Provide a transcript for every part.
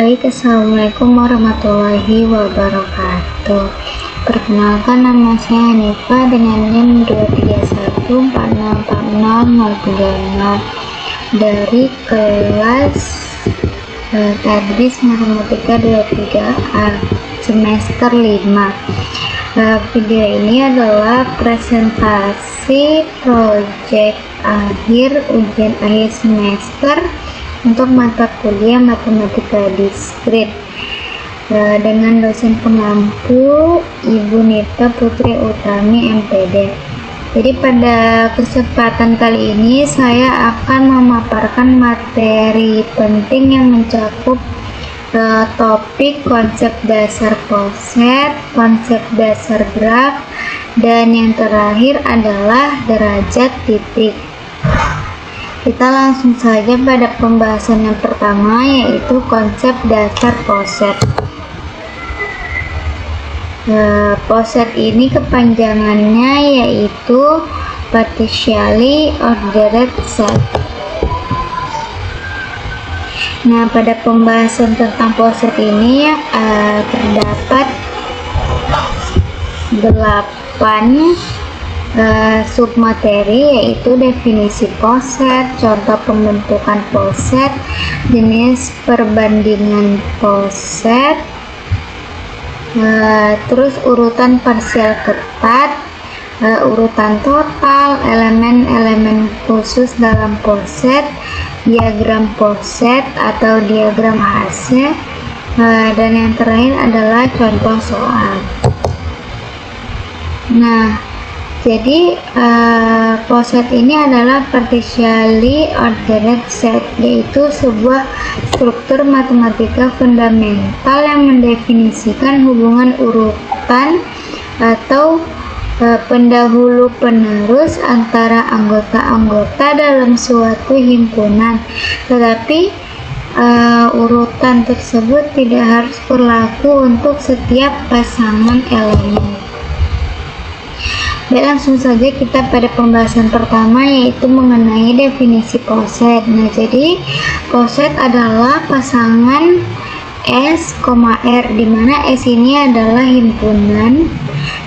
Baik, assalamualaikum warahmatullahi wabarakatuh. Perkenalkan, nama saya Hanifa dengan NIM 231464030 dari kelas Tadris Matematika 23A semester 5. Video ini adalah presentasi proyek akhir ujian akhir semester untuk mata kuliah Matematika Diskrit dengan dosen pengampu Ibu Nita Putri Utami MPD. Jadi pada kesempatan kali ini saya akan memaparkan materi penting yang mencakup topik konsep dasar poset, konsep dasar graf, dan yang terakhir adalah derajat titik. Kita langsung saja pada pembahasan yang pertama, yaitu konsep dasar poset. Poset ini kepanjangannya yaitu partially ordered set. Nah, pada pembahasan tentang poset ini terdapat 8 submateri, yaitu definisi poset, contoh pembentukan poset, jenis perbandingan poset, terus urutan parsial ketat, urutan total, elemen-elemen khusus dalam poset, diagram poset atau diagram hasil, dan yang terakhir adalah contoh soal. Nah, jadi poset ini adalah partially ordered set, yaitu sebuah struktur matematika fundamental yang mendefinisikan hubungan urutan atau pendahulu penerus antara anggota-anggota dalam suatu himpunan, tetapi urutan tersebut tidak harus berlaku untuk setiap pasangan elemen. Baik, langsung saja kita pada pembahasan pertama, yaitu mengenai definisi poset. Nah, jadi poset adalah pasangan S, R, di mana S ini adalah himpunan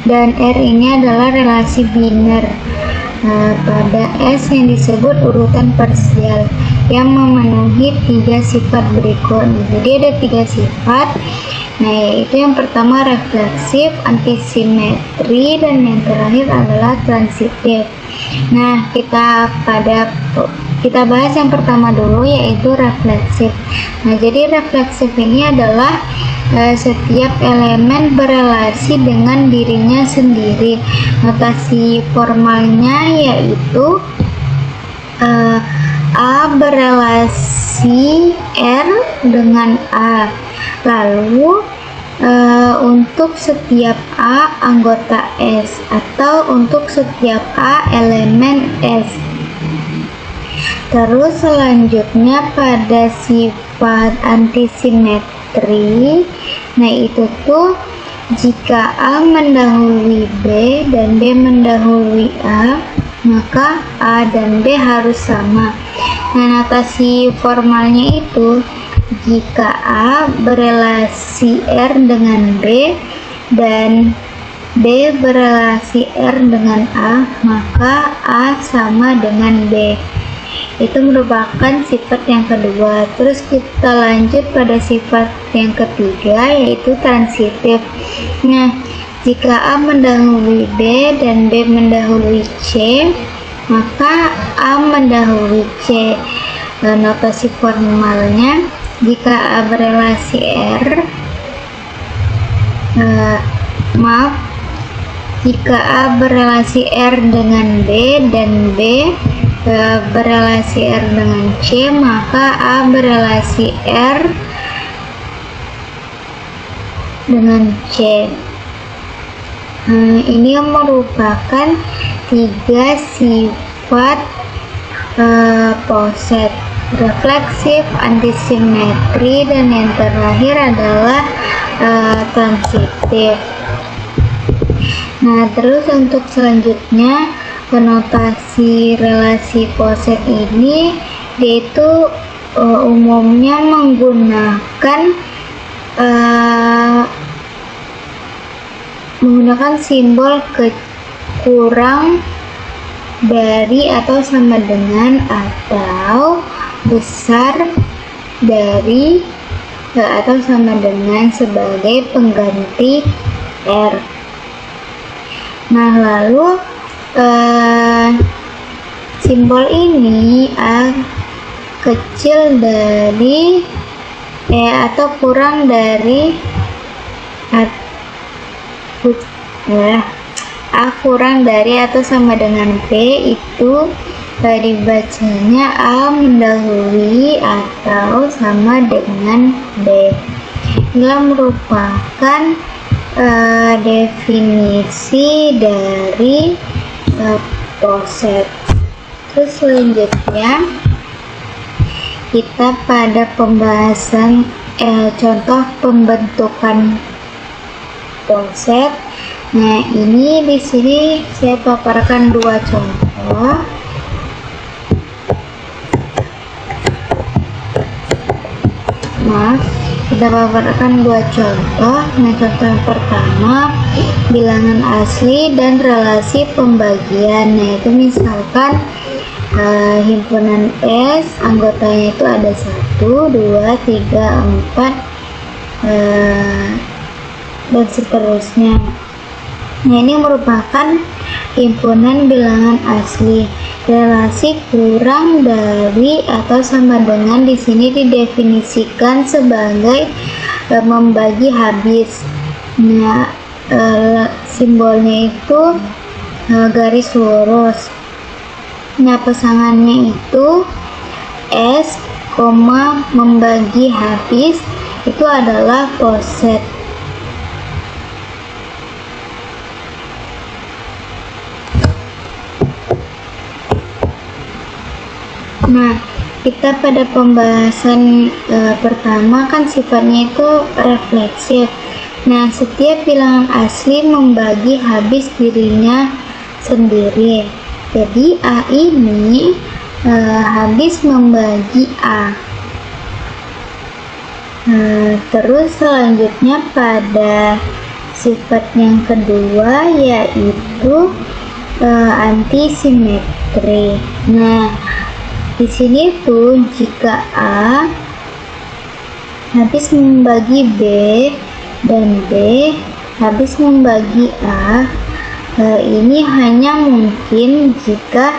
dan R ini adalah relasi biner. Pada S yang disebut urutan parsial yang memenuhi 3 sifat berikut. Jadi ada 3 sifat. Nah, yaitu yang pertama refleksif, antisimetri, dan yang terakhir adalah transitif. Nah, kita bahas yang pertama dulu, yaitu refleksif. Nah, jadi refleksif ini adalah setiap elemen berelasi dengan dirinya sendiri. Notasi formalnya yaitu A berelasi R dengan A. Lalu untuk setiap A anggota S, atau untuk setiap A elemen S. Terus selanjutnya pada sifat antisimetri, nah itu tuh jika A mendahului B dan B mendahului A, maka A dan B harus sama. Nah, notasi formalnya itu jika A berelasi R dengan B dan B berelasi R dengan A, maka A sama dengan B. Itu merupakan sifat yang kedua. Terus kita lanjut pada sifat yang ketiga, yaitu transitif. Nah, jika A mendahului B dan B mendahului C, maka A mendahului C. Notasi formalnya, jika A berelasi jika A berelasi R dengan B dan B berelasi R dengan C, maka A berelasi R dengan C. Ini yang merupakan 3 sifat poset: refleksif, antisimetri, dan yang terakhir adalah transitif. Nah, terus untuk selanjutnya, konotasi relasi poset ini yaitu umumnya menggunakan simbol kurang dari atau sama dengan atau besar dari atau sama dengan sebagai pengganti R. Nah, lalu simbol ini kecil dari atau kurang dari kurang dari atau sama dengan B itu dibacanya A mendahului atau sama dengan B. Ini merupakan definisi dari poset. Terus selanjutnya kita pada pembahasan contoh pembentukan poset. Nah, ini di sini saya paparkan dua contoh. Kita paparkan dua contoh. Nah, contoh yang pertama bilangan asli dan relasi pembagian. Nah, itu misalkan himpunan S, anggotanya itu ada 1, 2, 3, 4 dan seterusnya. Nah, ini merupakan himpunan bilangan asli. Relasi kurang dari atau sama dengan di sini didefinisikan sebagai membagi habis. Nah, simbolnya itu garis lurus. Nah, pasangannya itu S, membagi habis itu adalah poset. Nah, kita pada pembahasan pertama kan sifatnya itu refleksif. Nah, setiap bilangan asli membagi habis dirinya sendiri. Jadi A ini habis membagi A. Terus selanjutnya pada sifat yang kedua yaitu antisimetri. Nah, di sini tuh jika A habis membagi B dan B habis membagi A, ini hanya mungkin jika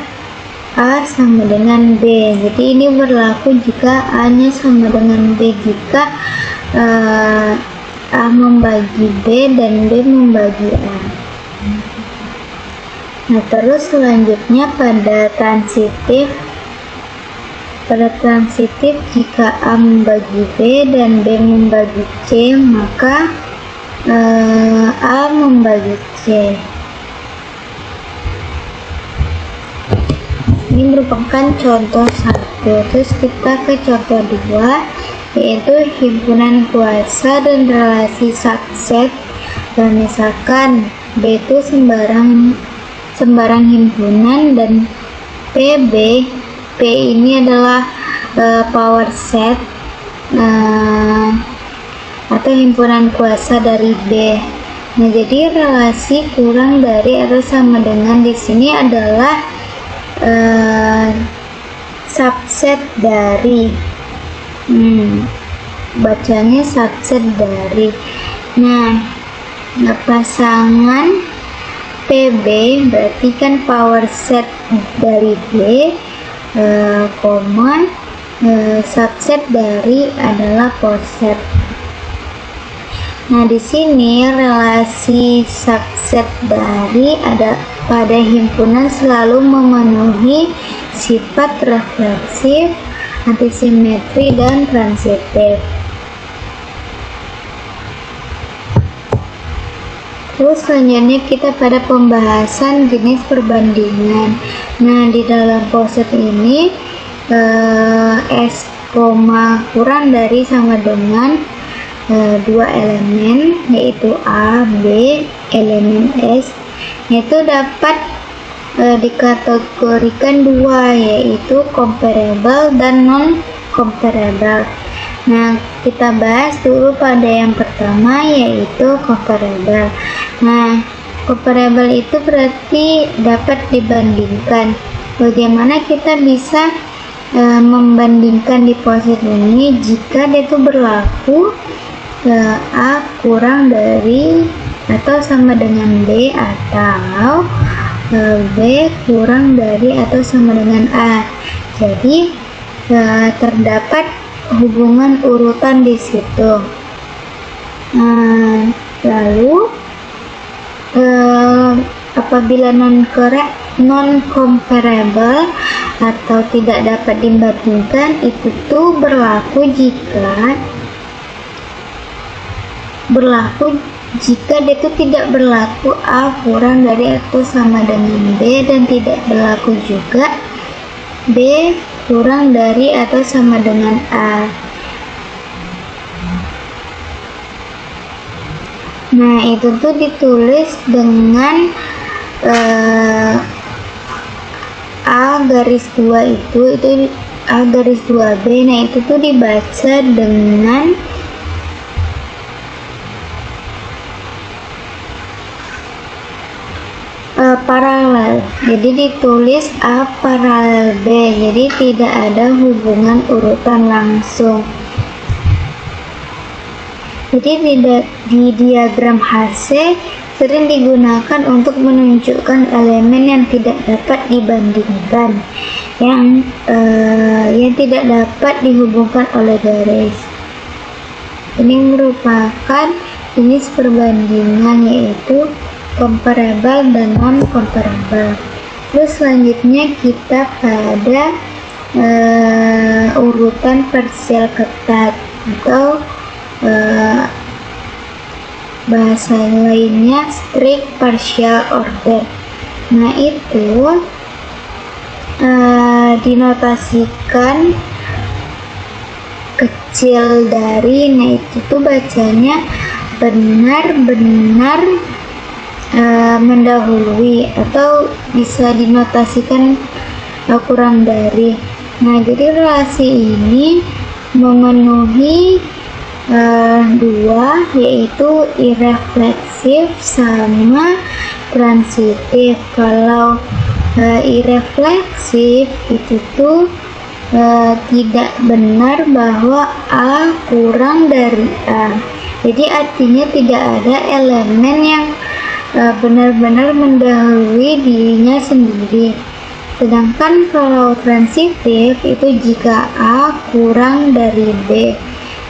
A sama dengan B. Jadi ini berlaku jika A-nya sama dengan B. Jika A membagi B dan B membagi A. Nah, terus selanjutnya pada transitif. Pada transitif jika A membagi B dan B membagi C, maka A membagi C. Ini merupakan contoh 1. Terus kita ke contoh 2, yaitu himpunan kuasa dan relasi subset. Dan misalkan B itu sembarang himpunan dan PB. P ini adalah power set atau himpunan kuasa dari B. Nah, jadi relasi kurang dari atau sama dengan di sini adalah subset dari. Bacanya subset dari. Nah, pasangan PB berarti kan power set dari B, subset dari adalah poset. Nah, di sini relasi subset dari ada pada himpunan selalu memenuhi sifat refleksif, antisimetri, dan transitif. Terus selanjutnya kita pada pembahasan jenis perbandingan. Nah, di dalam poset ini S, kurang dari sama dengan dua elemen yaitu A, B, elemen S, yaitu dapat dikategorikan dua, yaitu comparable dan non comparable. Nah, kita bahas dulu pada yang pertama, yaitu comparable. Nah, comparable itu berarti dapat dibandingkan. Bagaimana kita bisa membandingkan di poset ini jika dia itu berlaku A kurang dari atau sama dengan B, atau B kurang dari atau sama dengan A. Jadi terdapat hubungan urutan di situ. Lalu apabila non comparable atau tidak dapat dibandingkan, itu tuh berlaku jika dia itu tidak berlaku A kurang dari atau sama dengan B, dan tidak berlaku juga B kurang dari atau sama dengan A. Nah, itu tuh ditulis dengan A garis 2 itu A garis 2B. Nah, itu tuh dibaca dengan paralel. Jadi ditulis A paralel B. Jadi tidak ada hubungan urutan langsung. Jadi di diagram HC sering digunakan untuk menunjukkan elemen yang tidak dapat dibandingkan, yang tidak dapat dihubungkan oleh garis. Ini merupakan jenis perbandingan, yaitu comparable dan non comparable. Terus selanjutnya kita pada urutan parsial ketat, atau bahasa lainnya strict partial order. Nah, itu dinotasikan kecil dari, nah itu tuh bacanya benar-benar mendahului, atau bisa dinotasikan kurang dari. Nah, jadi relasi ini memenuhi dua, yaitu irefleksif sama transitif. Kalau irefleksif itu tuh tidak benar bahwa A kurang dari A. Jadi artinya tidak ada elemen yang benar-benar mendahului dirinya sendiri. Sedangkan kalau transitif itu jika A kurang dari B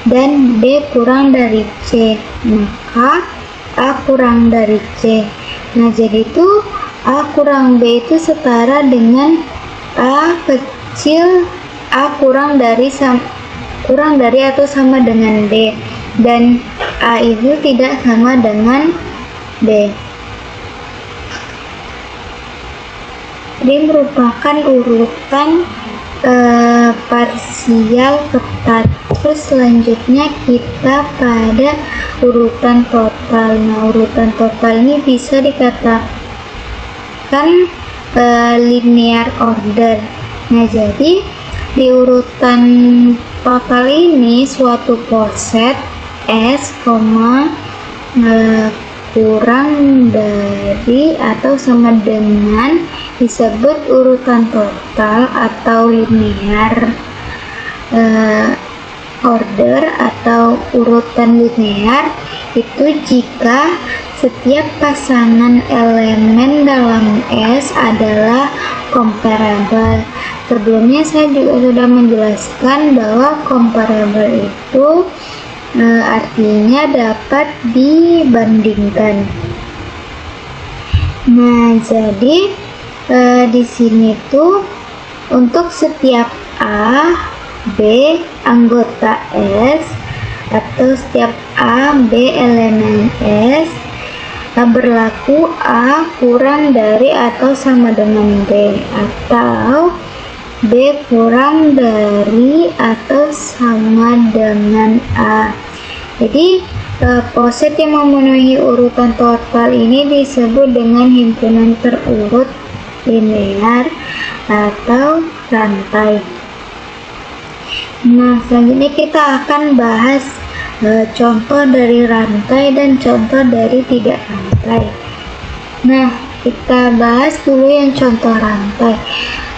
dan B kurang dari C, maka A kurang dari C. Nah, jadi itu A kurang B itu setara dengan A kecil A kurang dari atau sama dengan B, dan A itu tidak sama dengan B. Ini merupakan urutan parsial ketat. Terus selanjutnya kita pada urutan total. Nah, urutan total ini bisa dikatakan linear order. Nah, jadi di urutan total ini suatu poset S, kurang dari atau sama dengan disebut urutan total atau linear order atau urutan linear. Itu jika setiap pasangan elemen dalam S adalah comparable. Sebelumnya saya juga sudah menjelaskan bahwa comparable itu artinya dapat dibandingkan. Nah, jadi di sini tuh untuk setiap A, B anggota S, atau setiap A, B elemen S, berlaku A kurang dari atau sama dengan B, atau B kurang dari atau sama dengan A. Jadi poset yang memenuhi urutan total ini disebut dengan himpunan terurut linear atau rantai. Nah, selanjutnya kita akan bahas contoh dari rantai dan contoh dari tidak rantai. Nah, kita bahas dulu yang contoh rantai.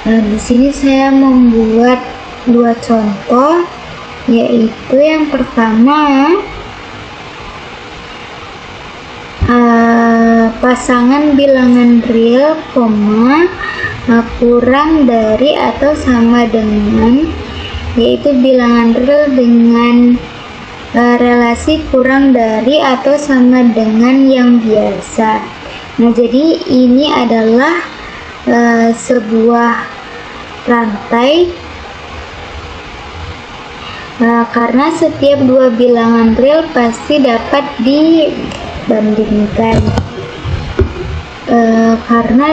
Di sini saya membuat dua contoh, yaitu yang pertama pasangan bilangan real, kurang dari atau sama dengan, yaitu bilangan real dengan relasi kurang dari atau sama dengan yang biasa. Nah, jadi ini adalah sebuah rantai karena setiap dua bilangan real pasti dapat dibandingkan. Karena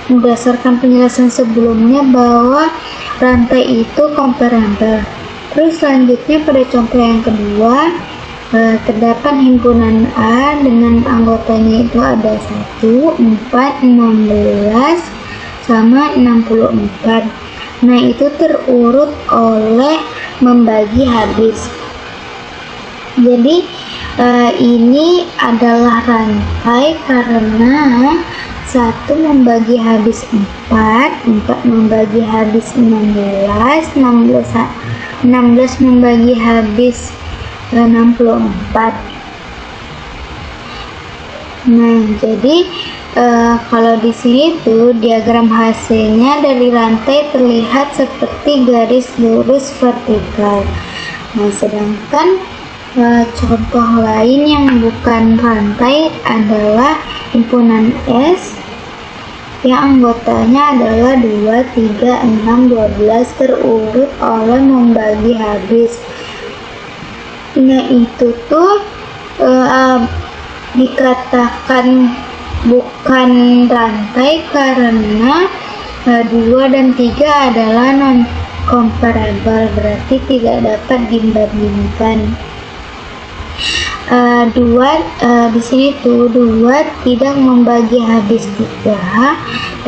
berdasarkan penjelasan sebelumnya bahwa rantai itu comparable. Terus selanjutnya pada contoh yang kedua, terdapat himpunan A dengan anggotanya itu ada 1, 4, 16 sama 64. Nah, itu terurut oleh membagi habis. Jadi ini adalah rantai karena 1 membagi habis 4, 4 membagi habis 16 membagi habis 64. Nah, jadi kalau di sini tuh diagram hasilnya dari rantai terlihat seperti garis lurus vertikal. Nah, sedangkan contoh lain yang bukan rantai adalah himpunan S yang anggotanya adalah 2, 3, 6, 12 terurut oleh membagi habis. Nah, itu tuh dikatakan bukan rantai karena 2 dan 3 adalah non comparable, berarti tidak dapat dibandingkan. Di sini tuh 2 tidak membagi habis 3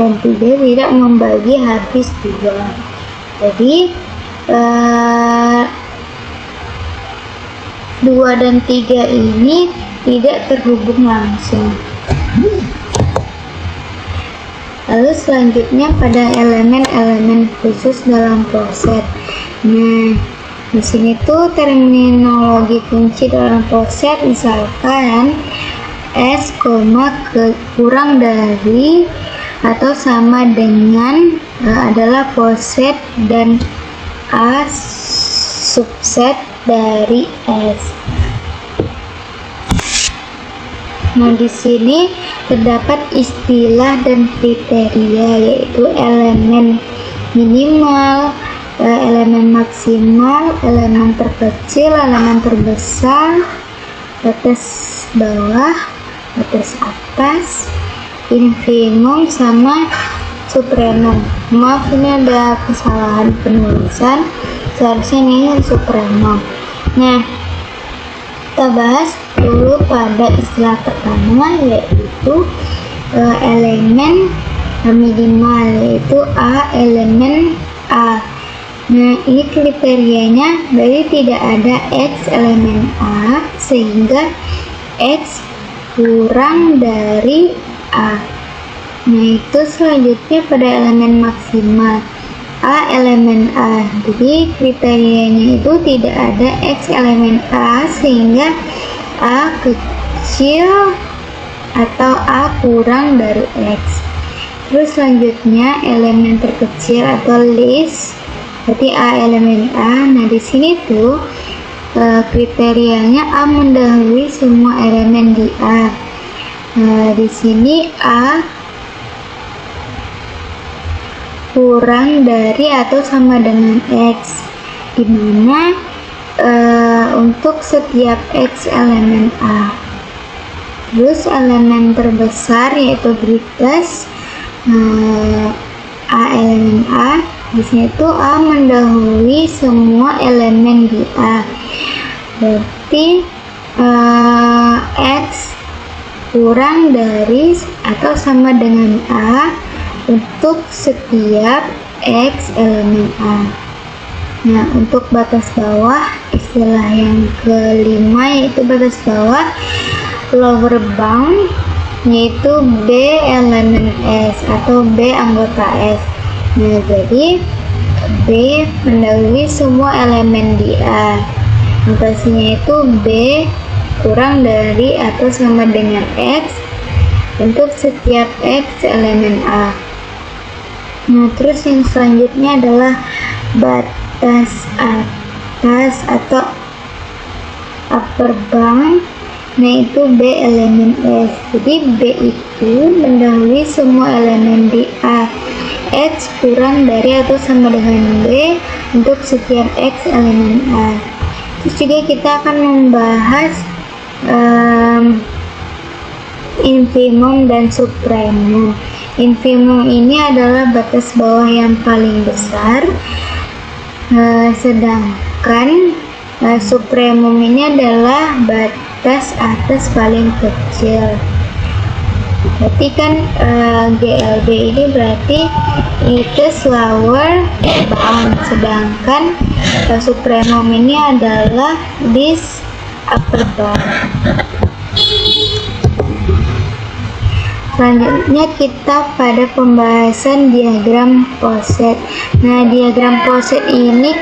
dan 3 tidak membagi habis 2. Jadi 2 dan 3 ini tidak terhubung langsung. Lalu selanjutnya pada elemen-elemen khusus dalam poset. Nah, di sini tuh terminologi kunci dalam poset, misalkan S, kurang dari atau sama dengan adalah poset dan A subset dari S. Nah, di sini terdapat istilah dan kriteria, yaitu elemen minimal, elemen maksimal, elemen terkecil, elemen terbesar, batas bawah, batas atas, infimum sama supremum. Maaf, ini ada kesalahan penulisan, seharusnya ini supremum. Nah, kita bahas dulu pada istilah pertama, yaitu elemen minimal, yaitu A, elemen A. Nah, ini kriterianya dari tidak ada X elemen A sehingga X kurang dari A. Nah, itu selanjutnya pada elemen maksimal, A elemen A. Jadi kriterianya itu tidak ada X elemen A sehingga A kecil atau A kurang dari X. Terus selanjutnya elemen terkecil atau least, berarti A elemen A. Nah, di sini tuh kriterianya A mendahului semua elemen di A. Di sini A kurang dari atau sama dengan X, dimana untuk setiap X elemen A. Terus elemen terbesar yaitu greatest A elemen A. Di sini tuh A mendahului semua elemen di A. Berarti X kurang dari atau sama dengan A untuk setiap X elemen A. Nah, untuk batas bawah, istilah yang kelima yaitu batas bawah lower bound, yaitu B elemen S atau B anggota S. Nah, jadi B mendahului semua elemen di A. Notasinya itu B kurang dari atau sama dengan X untuk setiap X elemen A. Nah, terus yang selanjutnya adalah batas atas atau upper bound, nah itu B elemen S. Jadi B itu mendahului semua elemen di A. X kurang dari atau sama dengan B untuk setiap X elemen A. Terus juga kita akan membahas infimum dan supremum. Infimum ini adalah batas bawah yang paling besar, sedangkan supremum ini adalah batas atas paling kecil. Berarti kan GLB ini berarti itu lower bound, sedangkan supremum ini adalah this upper bound. Selanjutnya kita pada pembahasan diagram Poset. Nah, diagram Poset ini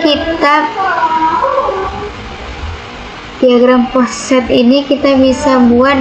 kita bisa buat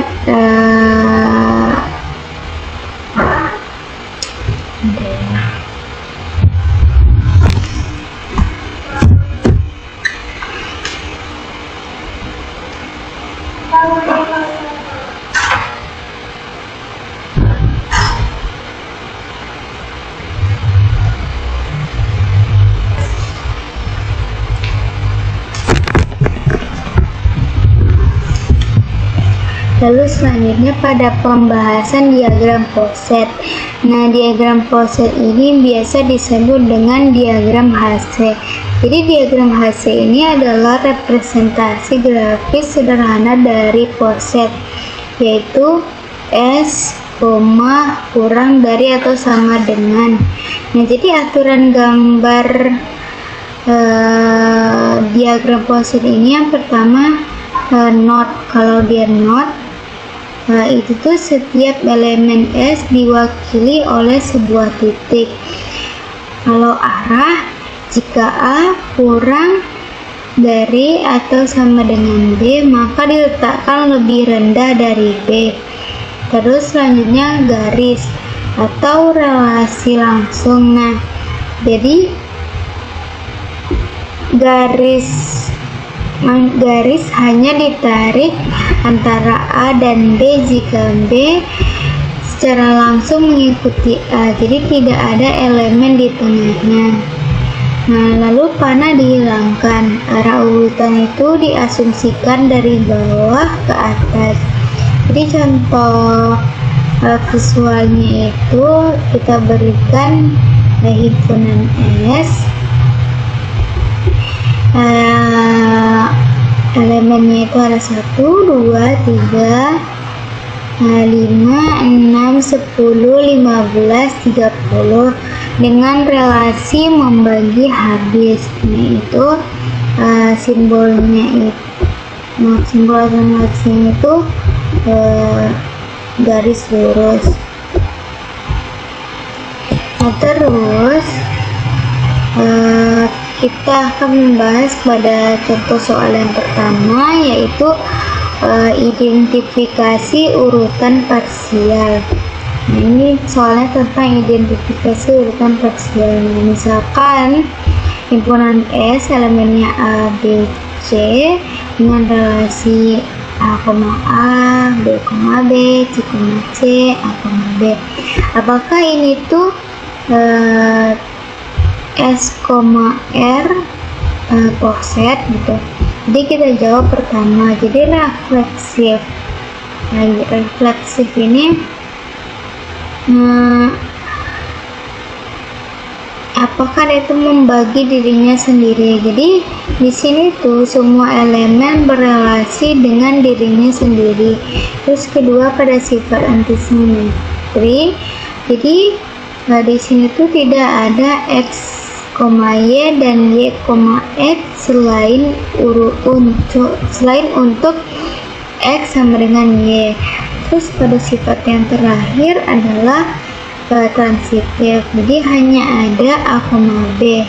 Lalu selanjutnya pada pembahasan diagram Poset. Nah, diagram Poset ini biasa disebut dengan diagram HC. Jadi diagram HC ini adalah representasi grafis sederhana dari Poset, yaitu S, kurang dari atau sama dengan. Nah, jadi aturan gambar diagram Poset ini yang pertama not. Kalau dia not, itu tuh setiap elemen S diwakili oleh sebuah titik. Kalau arah, jika A kurang dari atau sama dengan B, maka diletakkan lebih rendah dari B. Terus selanjutnya garis atau relasi langsung. Nah, jadi garis hanya ditarik antara A dan B jika B secara langsung mengikuti A, jadi tidak ada elemen di tengahnya. Nah, lalu panah dihilangkan. Arah urutan itu diasumsikan dari bawah ke atas. Jadi contoh visualnya itu kita berikan himpunan S. Elemennya itu ada 1, 2, 3, 5, 6, 10, 15, 30 dengan relasi membagi habis. Nah, itu simbolnya itu, simbol relasinya itu garis lurus. Nah, terus kita akan membahas pada contoh soal yang pertama, yaitu identifikasi urutan parsial. Nah, ini soalnya tentang identifikasi urutan parsial. Misalkan himpunan S elemennya A, B, C dengan relasi A, B, B, C, C, A, B. Apakah ini tuh S, R Poset gitu. Jadi kita jawab pertama. Jadi refleksif. Nah, refleksif ini apakah itu membagi dirinya sendiri. Jadi di sini tuh semua elemen berelasi dengan dirinya sendiri. Terus kedua pada sifat antisimetri. Jadi di sini tuh tidak ada X Y dan Y, X selain untuk X sama dengan Y. Terus pada sifat yang terakhir adalah transitif, jadi hanya ada A, B,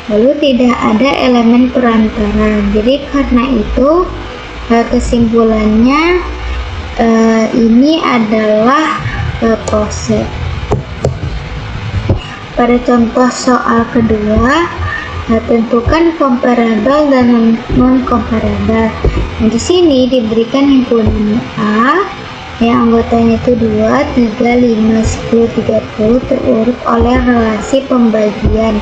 lalu tidak ada elemen perantara. Jadi karena itu kesimpulannya ini adalah poset. Pada contoh soal kedua, tentukan comparable dan non-comparable. Nah, di sini diberikan himpunan A yang anggotanya itu 2, 3, 5, 10, 30 terurut oleh relasi pembagian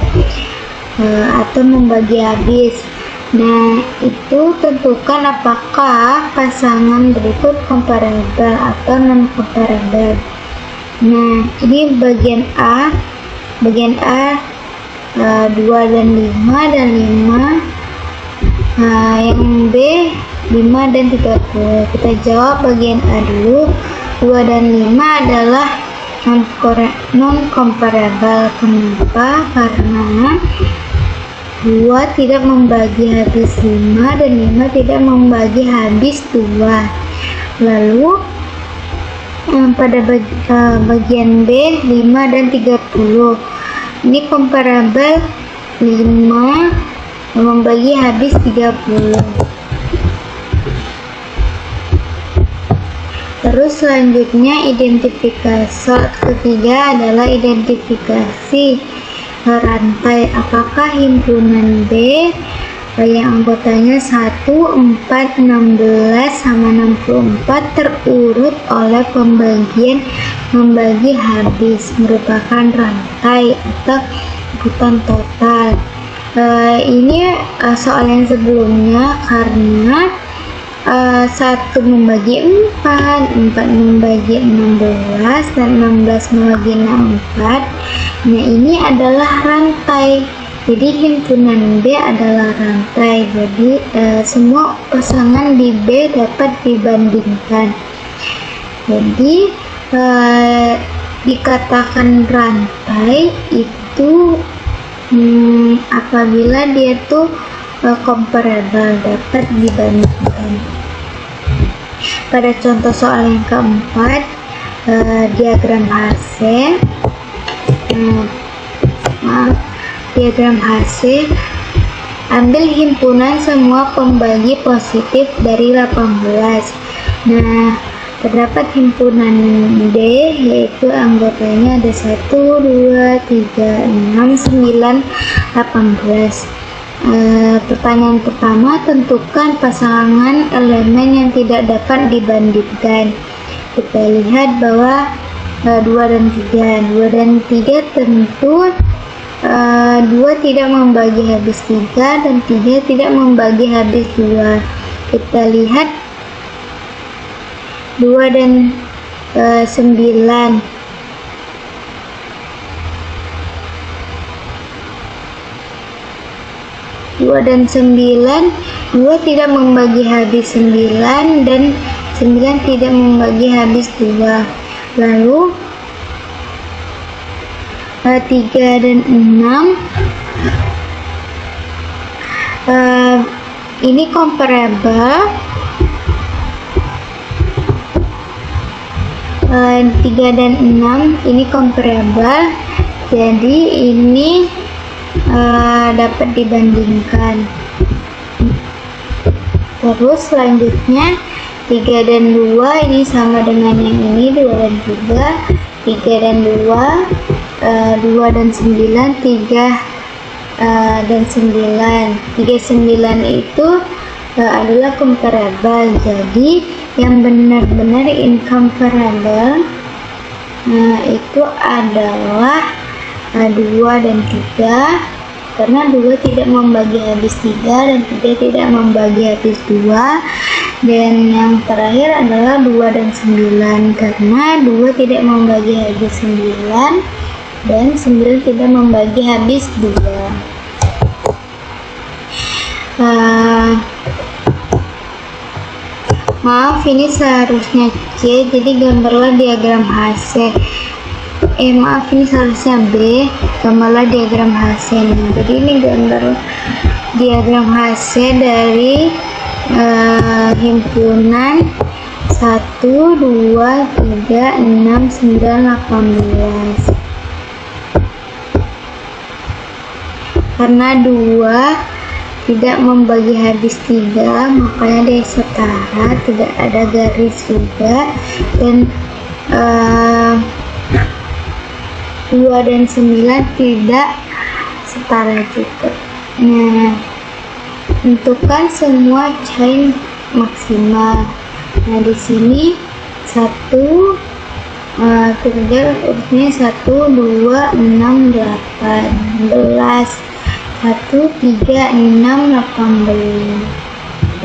atau membagi habis. Nah, itu tentukan apakah pasangan berikut comparable atau non-comparable. Nah, ini bagian A 2 dan 5 dan 5, yang B 5 dan 30. Kita jawab bagian A dulu. 2 dan 5 adalah non-comparable. Kenapa? Karena 2 tidak membagi habis 5 dan 5 tidak membagi habis 2. Lalu pada bagian B 5 dan 30, ini comparable, 5 membagi habis 30. Terus selanjutnya identifikasi ketiga adalah identifikasi rantai. Apakah himpunan B yang anggotanya 1, 4, 16 sama 64 terurut oleh pembagian membagi habis merupakan rantai atau ikutan total. Ini soal yang sebelumnya, karena 1 membagi 4, 4 membagi 16 dan 16 membagi 64. Nah, ini adalah rantai. Jadi himpunan B adalah rantai. Jadi semua pasangan di B dapat dibandingkan. Jadi dikatakan rantai itu apabila dia tuh comparable, dapat dibandingkan. Pada contoh soal yang keempat, diagram HC, diagram HC, ambil himpunan semua pembagi positif dari 18. Nah, terdapat himpunan D, yaitu anggotanya ada 1, 2, 3, 6, 9, 18. Pertanyaan pertama, tentukan pasangan elemen yang tidak dapat dibandingkan. Kita lihat bahwa 2 dan 3. 2 dan 3 tentu 2 tidak membagi habis 3 dan 3 tidak membagi habis 2. Kita lihat 2 dan 9. 2 dan 9, 2 tidak membagi habis 9 dan 9 tidak membagi habis 2. Lalu 3 dan 6, ini comparable. 3 dan 6 ini comparable, jadi ini dapat dibandingkan. Terus selanjutnya 3 dan 2 ini sama dengan yang ini, 2 dan 3. 3 dan 2, 2 dan 9, 3 dan 9. 3, 9 itu adalah comparable. Jadi yang benar-benar incomparable itu adalah 2 dan 3, karena 2 tidak membagi habis 3 dan 3 tidak membagi habis 2. Dan yang terakhir adalah 2 dan 9, karena 2 tidak membagi habis 9 dan 9 tidak membagi habis 2. Maaf, ini seharusnya C, jadi gambarlah diagram HC. Maaf, ini seharusnya B. gambarlah diagram Hasse. Jadi ini gambar diagram Hasse dari himpunan 1, 2, 3, 6, 9, 18. Karena 2 tidak membagi habis 3, makanya dia setara, tidak ada garis juga, dan 2 dan 9 tidak setara juga. Nah, tentukan semua chain maksimal. Nah, di sini 1 tinggal urutnya 1, 2, 6, 18, 1, 3, 6,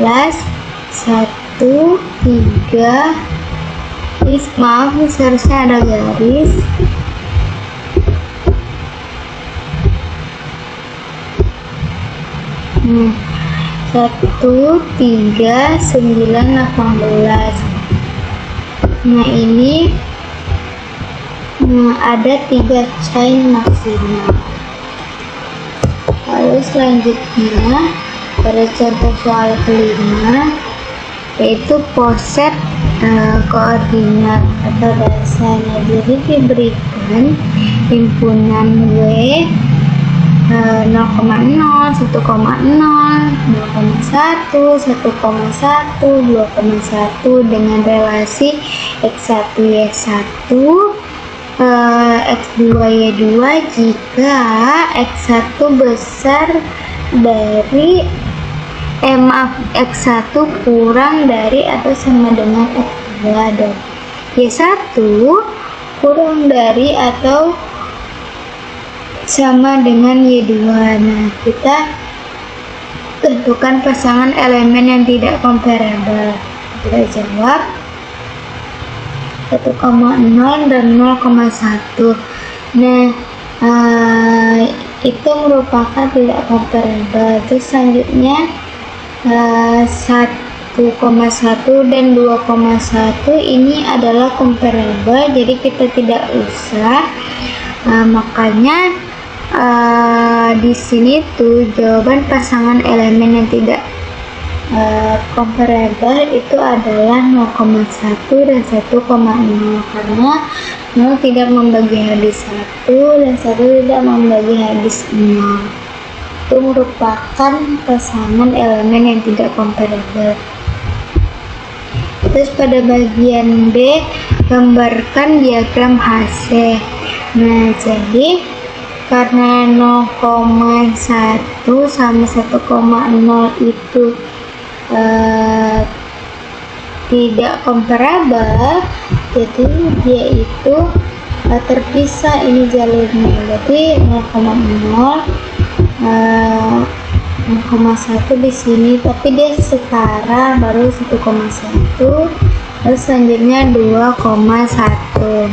18, 1, 3, maaf, seharusnya ada garis. Nah, 1, 3, 9, 18. Nah, ini ada 3 chain maksimal. Lalu selanjutnya pada contoh soal kelima, yaitu poset koordinat atau dasarnya. Jadi diberikan himpunan W 0,0, 1,0, 0,1, 1,1, 2,1 dengan relasi X1 Y1, X2 Y2 jika X1 besar dari X1 kurang dari atau sama dengan X2 dan Y1 kurang dari atau sama dengan Y2. Nah, kita tentukan pasangan elemen yang tidak comparable. Kita jawab 1,0 dan 0,1. Nah, itu merupakan tidak comparable. Terus selanjutnya 1,1 dan 2,1 ini adalah comparable, jadi kita tidak usah. Makanya di sini tuh jawaban pasangan elemen yang tidak comparable itu adalah 0,1 dan 1,0, karena 0 tidak membagi habis 1 dan 1 tidak membagi habis 0. Itu merupakan pasangan elemen yang tidak comparable. Terus pada bagian B, gambarkan diagram Hasse. Nah, jadi karena 0,1 sama 1,0 itu tidak comparable, jadi dia itu terpisah ini jalurnya. Jadi 0,0, 0,1 di sini, tapi dia setara baru 1,1. Terus selanjutnya 2,1.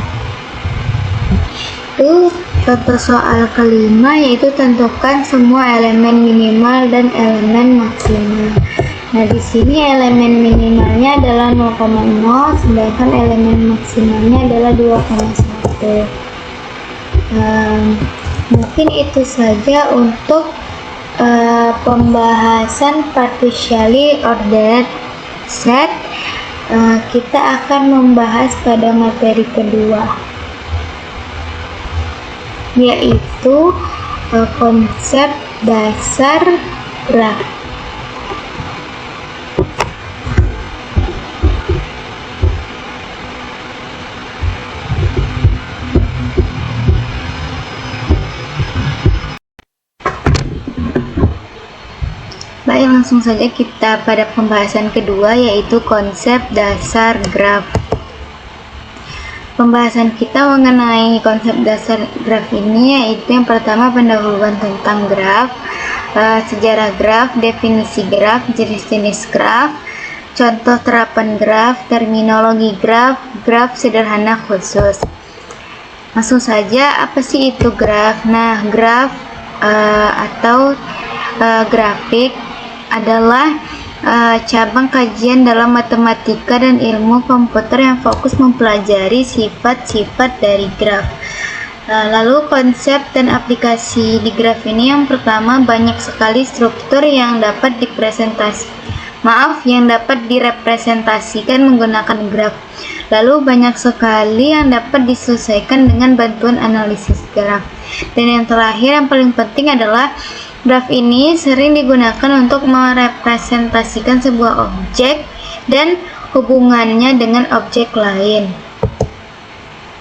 Itu contoh soal kelima, yaitu tentukan semua elemen minimal dan elemen maksimal. Nah, di sini elemen minimalnya adalah 0,0, sedangkan elemen maksimalnya adalah 2,1. Mungkin itu saja untuk pembahasan partially ordered set. Kita akan membahas pada materi kedua, yaitu konsep dasar graf. Baik, langsung saja kita pada pembahasan kedua, yaitu konsep dasar graf. Pembahasan kita mengenai konsep dasar graf ini yaitu yang pertama pendahuluan tentang graf, sejarah graf, definisi graf, jenis-jenis graf, contoh terapan graf, terminologi graf, graf sederhana khusus. Langsung saja, apa sih itu graf? Nah, graf atau grafik adalah cabang kajian dalam matematika dan ilmu komputer yang fokus mempelajari sifat-sifat dari graf. Lalu konsep dan aplikasi di graf ini, yang pertama, banyak sekali struktur yang dapat direpresentasikan menggunakan graf. Lalu banyak sekali yang dapat diselesaikan dengan bantuan analisis graf. Dan yang terakhir, yang paling penting adalah graf ini sering digunakan untuk merepresentasikan sebuah objek dan hubungannya dengan objek lain.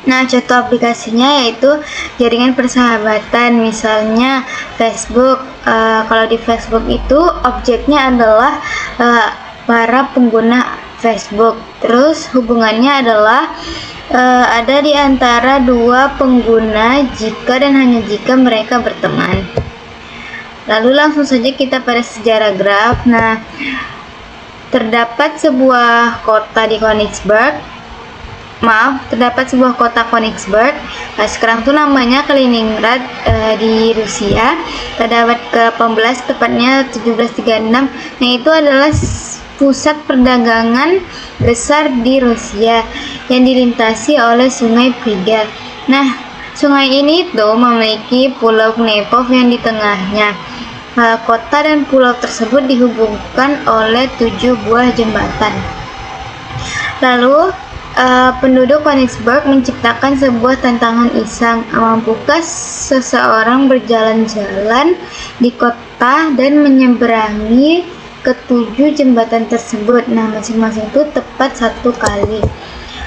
Nah, contoh aplikasinya yaitu jaringan persahabatan, misalnya Facebook. Kalau di Facebook itu objeknya adalah para pengguna Facebook. Terus hubungannya adalah ada di antara dua pengguna jika dan hanya jika mereka berteman. Lalu langsung saja kita pada sejarah graf. Nah, terdapat sebuah kota Konigsberg. Nah, sekarang tuh namanya Kaliningrad di Rusia. Pada abad ke-18, tepatnya 1736. Nah, itu adalah pusat perdagangan besar di Rusia yang dilintasi oleh Sungai Prigat. Nah, sungai ini tuh memiliki Pulau Kneipov yang di tengahnya. Kota dan pulau tersebut dihubungkan oleh 7 buah jembatan. Lalu penduduk Konigsberg menciptakan sebuah tantangan iseng. Mampukah seseorang berjalan-jalan di kota dan menyeberangi ke-7 jembatan tersebut? Nah, masing-masing itu tepat 1 kali.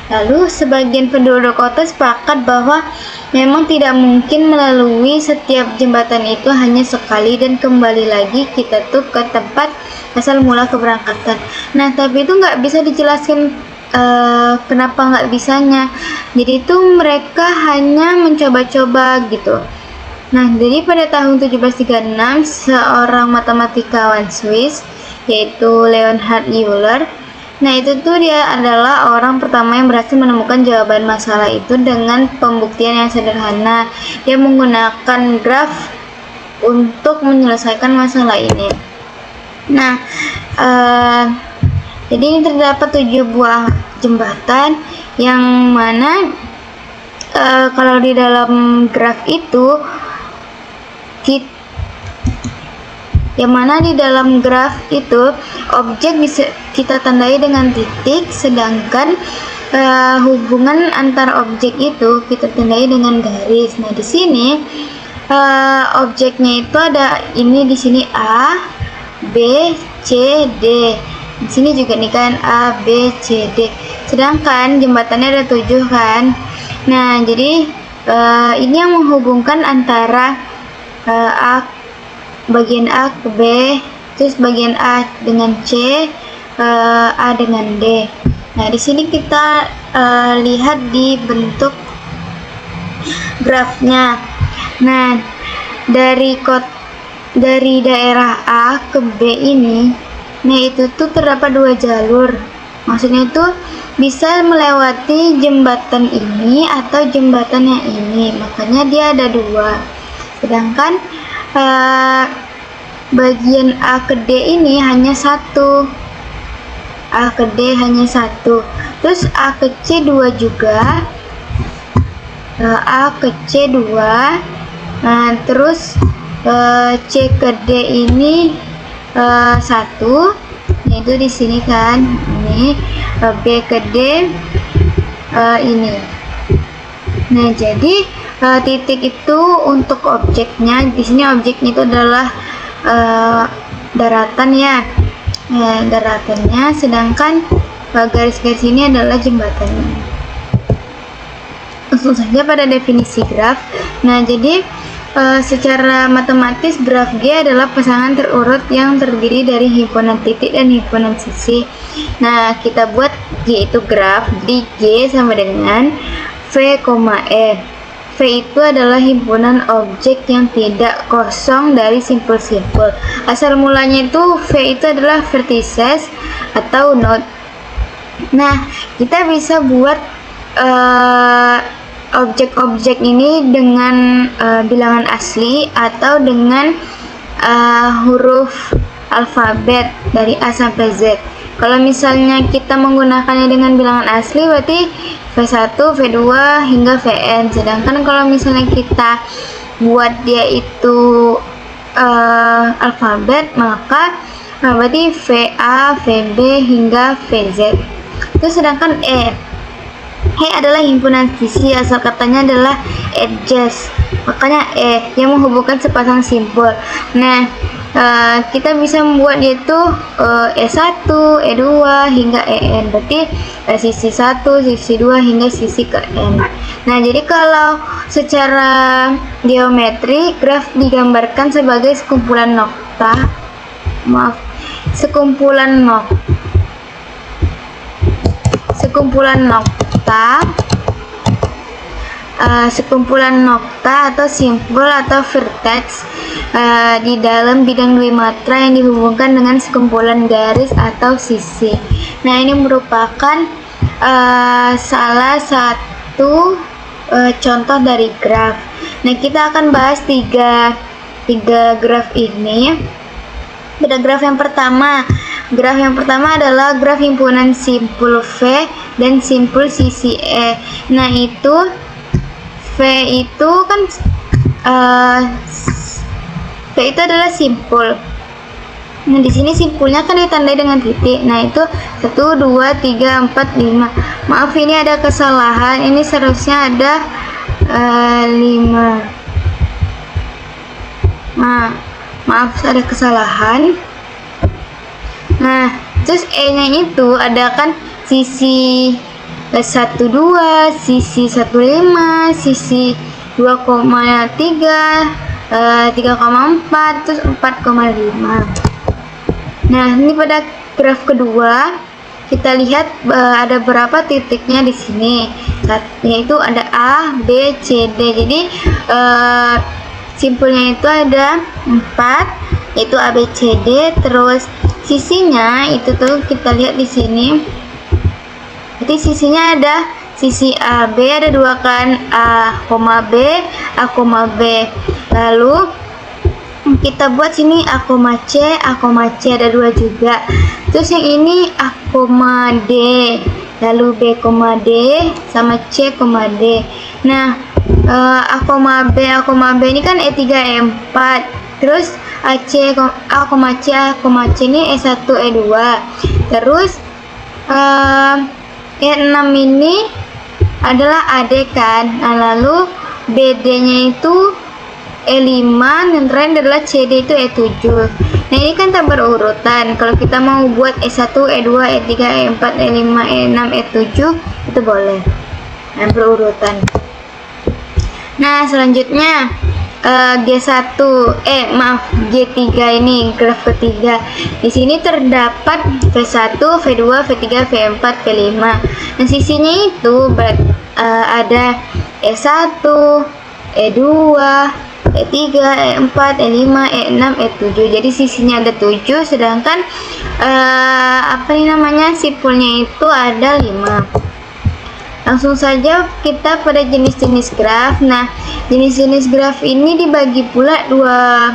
Lalu sebagian penduduk kota sepakat bahwa memang tidak mungkin melalui setiap jembatan itu hanya sekali dan kembali lagi kita tuh ke tempat asal mula keberangkatan. Nah, tapi itu nggak bisa dijelaskan kenapa nggak bisanya. Jadi itu mereka hanya mencoba-coba gitu. Nah, jadi pada tahun 1736 seorang matematikawan Swiss yaitu Leonhard Euler. Nah, itu tuh dia adalah orang pertama yang berhasil menemukan jawaban masalah itu dengan pembuktian yang sederhana. Dia menggunakan graf untuk menyelesaikan masalah ini. Nah, jadi ini terdapat 7 buah jembatan yang mana kalau di dalam graf itu objek bisa kita tandai dengan titik, sedangkan hubungan antar objek itu kita tandai dengan garis. Nah, di sini objeknya itu ada ini di sini A, B, C, D. Di sini juga nih kan A, B, C, D. Sedangkan jembatannya ada 7 kan. Nah, jadi ini yang menghubungkan antara bagian A ke B, terus bagian A dengan C, A dengan D. Nah, di sini kita lihat di bentuk grafnya. Nah, dari daerah A ke B ini, nah itu tuh terdapat 2 jalur. Maksudnya itu bisa melewati jembatan ini atau jembatan yang ini. Makanya dia ada 2. Sedangkan bagian A ke D ini hanya 1. A ke D hanya 1. Terus A ke C 2 juga. A ke C 2. Nah, terus C ke D ini 1, yaitu di sini kan, ini B ke D ini. Nah, jadi titik itu untuk objeknya. Di sini objeknya itu adalah daratan ya, daratannya, sedangkan garis-garis ini adalah jembatannya. Langsung saja pada definisi graf. Nah, jadi secara matematis graf G adalah pasangan terurut yang terdiri dari himpunan titik dan himpunan sisi. Nah, kita buat G itu graf, di G sama dengan V, E. V itu adalah himpunan objek yang tidak kosong dari simpul-simpul. Asal mulanya itu V itu adalah vertices atau node. Nah, kita bisa buat objek-objek ini dengan bilangan asli atau dengan huruf alfabet dari A sampai Z. Kalau misalnya kita menggunakannya dengan bilangan asli berarti V1, V2 hingga Vn. Sedangkan kalau misalnya kita buat dia itu alfabet, maka berarti VA, VB hingga VZ. Terus sedangkan E adalah himpunan sisi, asal katanya adalah adjust, makanya yang menghubungkan sepasang simpul. Nah, kita bisa membuat yaitu E1, E2 hingga EN, berarti sisi 1, sisi 2 hingga sisi ke N. Nah, jadi kalau secara geometri, graf digambarkan sebagai sekumpulan nokta sekumpulan nokta atau simpul atau vertex di dalam bidang dwimatra yang dihubungkan dengan sekumpulan garis atau sisi. Nah, ini merupakan salah satu contoh dari graf. Nah, kita akan bahas tiga graf ini. Pada graf yang pertama adalah graf himpunan simpul V dan simpul sisi E. Nah, itu V itu kan V itu adalah simpul. Nah, di sini simpulnya kan ditandai dengan titik. Nah, itu 1, 2, 3, 4, 5. Maaf, ini ada kesalahan. Ini seharusnya ada 5. Nah, maaf, ada kesalahan. Nah, terus E-nya itu ada kan sisi 1,2, sisi 1,5, sisi 2,3, 3,4, terus 4,5. Nah, ini pada graf kedua kita lihat ada berapa titiknya di sini, yaitu ada A, B, C, D. Jadi simpulnya itu ada 4, yaitu A, B, C, D. Terus sisinya itu tuh kita lihat di sini. Jadi sisinya ada sisi A, B ada 2 kan, A, B, A, B. Lalu kita buat sini A, C, ada 2 juga. Terus yang ini A, D, lalu B, D sama C, D. Nah, A, B ini kan E3, E4. Terus AC, ini E1, E2. Terus E6 ini adalah AD kan. Nah, lalu BD-nya itu E5, dan terakhir adalah CD itu E7. Nah, ini kan tak berurutan. Kalau kita mau buat E1, E2, E3, E4, E5, E6, E7 itu boleh. Nah, berurutan. Nah, selanjutnya G1, G3 ini graf ketiga. Di sini terdapat V1, V2, V3, V4, V5. Nah, sisinya itu ada E1, E2, E3, E4, E5, E6, E7. Jadi sisinya ada 7, sedangkan simpulnya itu ada 5. Langsung saja kita pada jenis-jenis graf. Nah, jenis-jenis graf ini dibagi pula dua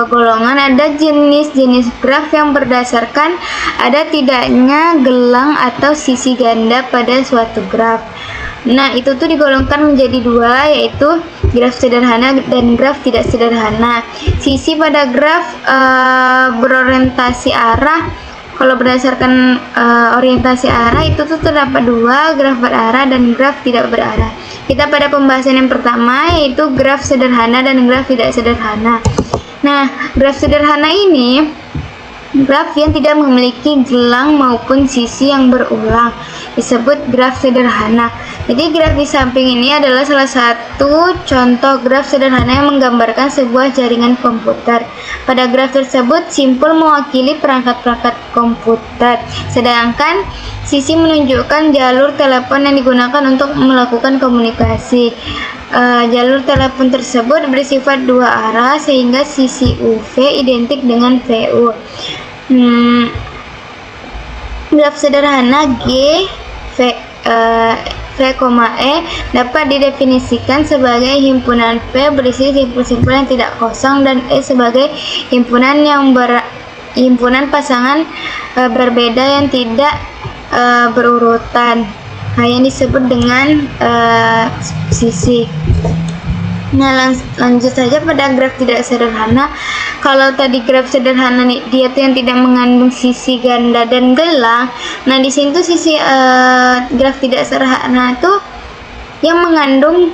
golongan. Ada jenis-jenis graf yang berdasarkan ada tidaknya gelang atau sisi ganda pada suatu graf. Nah, itu tuh digolongkan menjadi 2, yaitu graf sederhana dan graf tidak sederhana. Sisi pada graf berorientasi arah. Kalau berdasarkan orientasi arah itu tuh terdapat 2, graf berarah dan graf tidak berarah. Kita pada pembahasan yang pertama, yaitu graf sederhana dan graf tidak sederhana. Nah, graf sederhana ini graf yang tidak memiliki gelang maupun sisi yang berulang, disebut graf sederhana. Jadi graf di samping ini adalah salah satu contoh graf sederhana yang menggambarkan sebuah jaringan komputer. Pada graf tersebut, simpul mewakili perangkat-perangkat komputer, sedangkan sisi menunjukkan jalur telepon yang digunakan untuk melakukan komunikasi. Jalur telepon tersebut bersifat 2 arah sehingga sisi UV identik dengan VU. Graf sederhana G, V, E dapat didefinisikan sebagai himpunan V berisi simpul-simpul yang tidak kosong, dan E sebagai himpunan yang himpunan pasangan berbeda yang tidak berurutan, yang disebut dengan sisi. Nah, lanjut saja pada graf tidak sederhana. Kalau tadi graf sederhana dia tuh yang tidak mengandung sisi ganda dan gelang. Nah, di sini tuh sisi graf tidak sederhana itu yang mengandung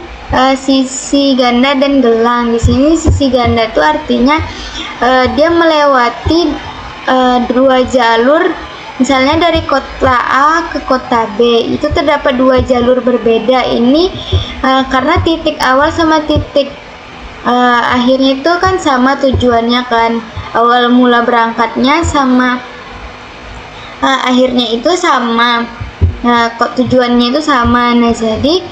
sisi ganda dan gelang. Di sini sisi ganda itu artinya dia melewati dua jalur. Misalnya dari kota A ke kota B itu terdapat dua jalur berbeda. Ini karena titik awal sama titik akhirnya itu kan sama tujuannya kan. Awal mula berangkatnya sama akhirnya itu sama. Nah, kok tujuannya itu sama. Nah, jadi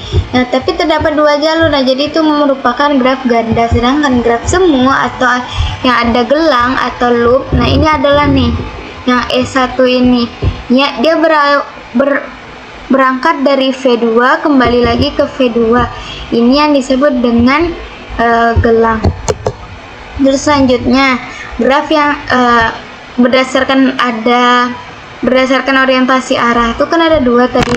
tapi terdapat dua jalur. Nah, jadi itu merupakan graf ganda. Sedangkan graf semu atau yang ada gelang atau loop, nah ini adalah nih yang E1 ini ya, dia berangkat dari V2 kembali lagi ke V2. Ini yang disebut dengan gelang. Terus selanjutnya graf yang berdasarkan orientasi arah itu kan ada dua tadi.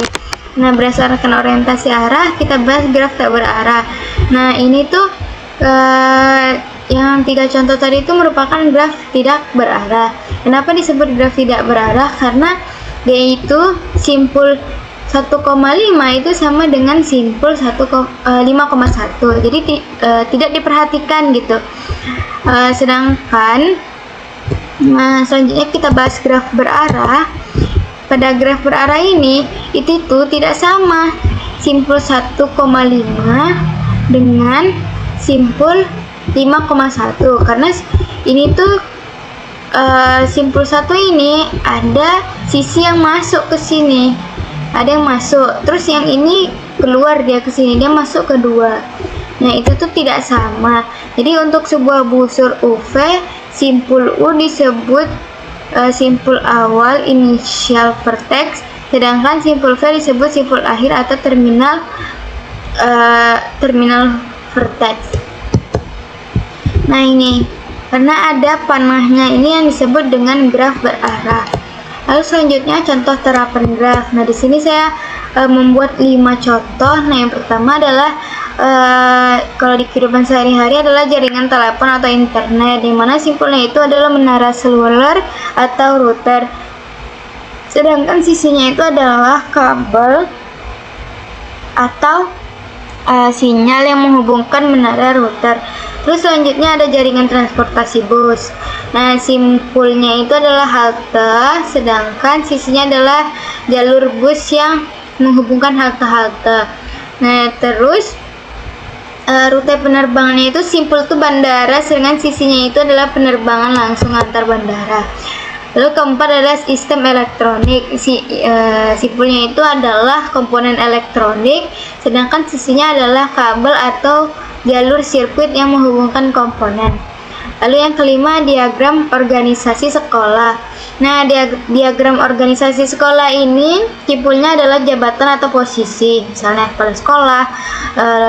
Nah, berdasarkan orientasi arah kita bahas graf tak berarah. Nah, ini tuh yang 3 contoh tadi itu merupakan graf tidak berarah. Kenapa disebut graf tidak berarah? Karena dia itu simpul 1,5 itu sama dengan simpul 5,1. Jadi tidak diperhatikan gitu. Sedangkan selanjutnya kita bahas graf berarah. Pada graf berarah ini itu tuh tidak sama simpul 1,5 dengan simpul 5,1 karena ini tuh simpul 1 ini ada sisi yang masuk ke sini, ada yang masuk, terus yang ini keluar dia ke sini, dia masuk ke 2. Nah, itu tuh tidak sama. Jadi untuk sebuah busur UV, simpul U disebut simpul awal initial vertex, sedangkan simpul V disebut simpul akhir atau terminal vertex. Nah, ini karena ada panahnya ini yang disebut dengan graf berarah. Lalu selanjutnya contoh terapan graf. Nah, di sini saya membuat 5 contoh. Nah, yang pertama adalah kalau di kehidupan sehari-hari adalah jaringan telepon atau internet, di mana simpulnya itu adalah menara seluler atau router. Sedangkan sisinya itu adalah kabel atau sinyal yang menghubungkan menara router. Terus selanjutnya ada jaringan transportasi bus. Nah, simpulnya itu adalah halte, sedangkan sisinya adalah jalur bus yang menghubungkan halte-halte. Nah, terus rute penerbangannya itu simpul itu bandara, sedangkan sisinya itu adalah penerbangan langsung antar bandara. Lalu keempat adalah sistem elektronik. Simpulnya itu adalah komponen elektronik, sedangkan sisinya adalah kabel atau jalur sirkuit yang menghubungkan komponen. Lalu yang kelima, diagram organisasi sekolah. Nah, diagram organisasi sekolah ini simpulnya adalah jabatan atau posisi, misalnya kepala sekolah,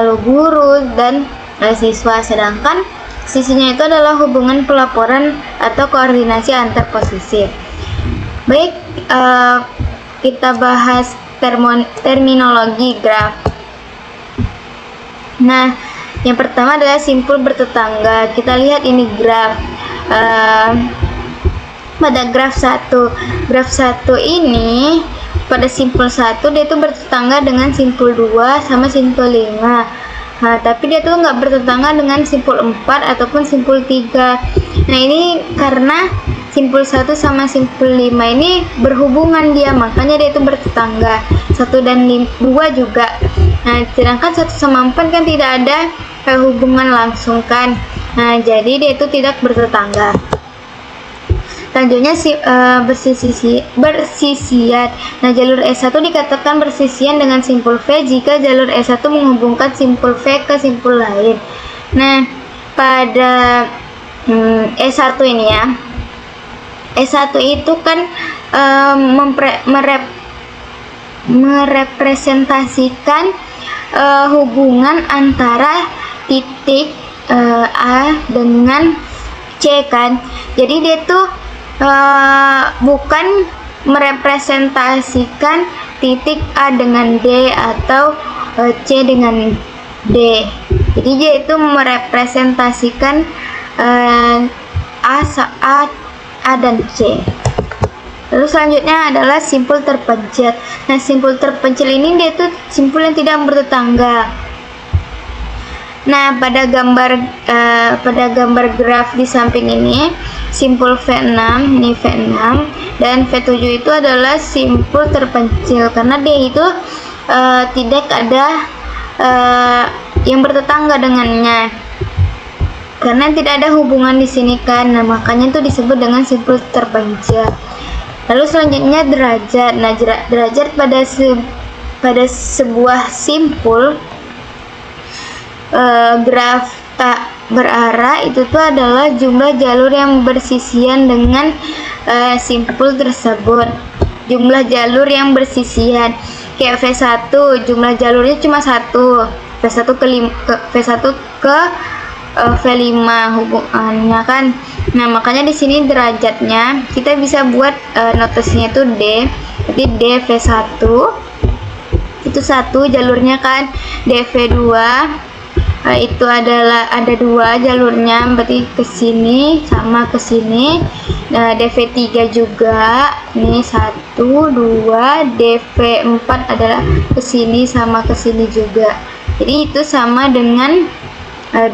lalu guru dan siswa. Sedangkan sisinya itu adalah hubungan pelaporan atau koordinasi antar posisi. Baik, kita bahas terminologi graf. Nah, yang pertama adalah simpul bertetangga. Kita lihat ini graf. Pada graf 1. Graf 1 ini pada simpul 1 dia itu bertetangga dengan simpul 2 sama simpul 5. Nah, tapi dia tuh nggak bertetangga dengan simpul 4 ataupun simpul 3. Nah, ini karena simpul 1 sama simpul 5 ini berhubungan dia, makanya dia itu bertetangga. 1 dan 2 juga. Nah, sedangkan 1 sama 4 kan tidak ada hubungan langsung kan. Nah, jadi dia itu tidak bertetangga. Selanjutnya bersisian. Nah, jalur E1 dikatakan bersisian dengan simpul V jika jalur E1 menghubungkan simpul V ke simpul lain. Nah, pada E1 ini ya, E1 itu kan merepresentasikan hubungan antara titik A dengan C kan. Jadi dia tuh bukan merepresentasikan titik A dengan D atau C dengan D. Jadi dia itu merepresentasikan A dan C. Lalu selanjutnya adalah simpul terpencil. Nah, simpul terpencil ini dia itu simpul yang tidak bertetangga. Nah, pada gambar graf di samping ini, simpul V6, ini V6 dan V7 itu adalah simpul terpencil karena dia itu tidak ada yang bertetangga dengannya. Karena tidak ada hubungan di sini kan. Nah, makanya itu disebut dengan simpul terpencil. Lalu selanjutnya derajat. Nah, derajat pada sebuah simpul graf tak berarah itu tuh adalah jumlah jalur yang bersisian dengan simpul tersebut. Jumlah jalur yang bersisian. Kayak V1, jumlah jalurnya cuma 1. V1 ke V5 hubungannya kan. Nah, makanya di sini derajatnya kita bisa buat notasnya itu D. Jadi D V1 itu 1 jalurnya kan. DV2 itu adalah ada 2 jalurnya, berarti ke sini sama ke sini. Nah, DV3 juga ini 1 2, DV4 adalah ke sini sama ke sini juga. Jadi itu sama dengan 2.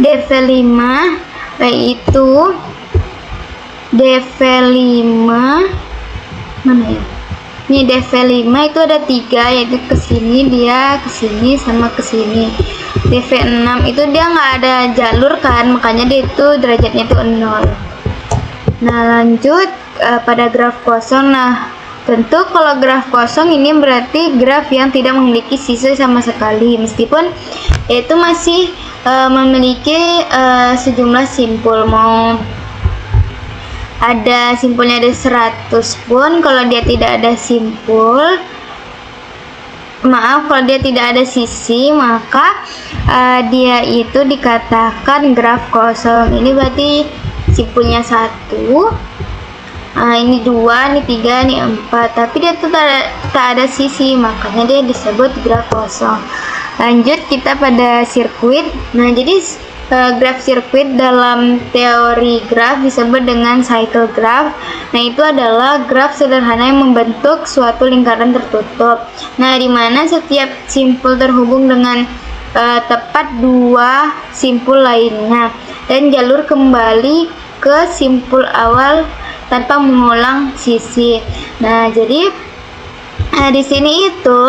DV5 yaitu DV5 mana ya? Ini DV5 itu ada 3, yaitu ke sini dia, ke sini sama ke sini. DV6 itu dia nggak ada jalur kan, makanya dia itu derajatnya itu 0. Nah, lanjut pada graf kosong. Nah, tentu kalau graf kosong ini berarti graf yang tidak memiliki sisa sama sekali, meskipun itu masih memiliki sejumlah simpul. Mau ada simpulnya ada 100 pun, kalau dia tidak ada simpul, kalau dia tidak ada sisi, maka dia itu dikatakan graf kosong. Ini berarti simpulnya 1, ini 2, ini 3, ini 4, tapi dia tuh tak ada sisi, makanya dia disebut graf kosong. Lanjut kita pada sirkuit. Nah, jadi graf sirkuit dalam teori graf disebut dengan cycle graph. Nah, itu adalah graf sederhana yang membentuk suatu lingkaran tertutup. Nah, di mana setiap simpul terhubung dengan tepat 2 simpul lainnya dan jalur kembali ke simpul awal tanpa mengulang sisi. Nah, jadi di sini itu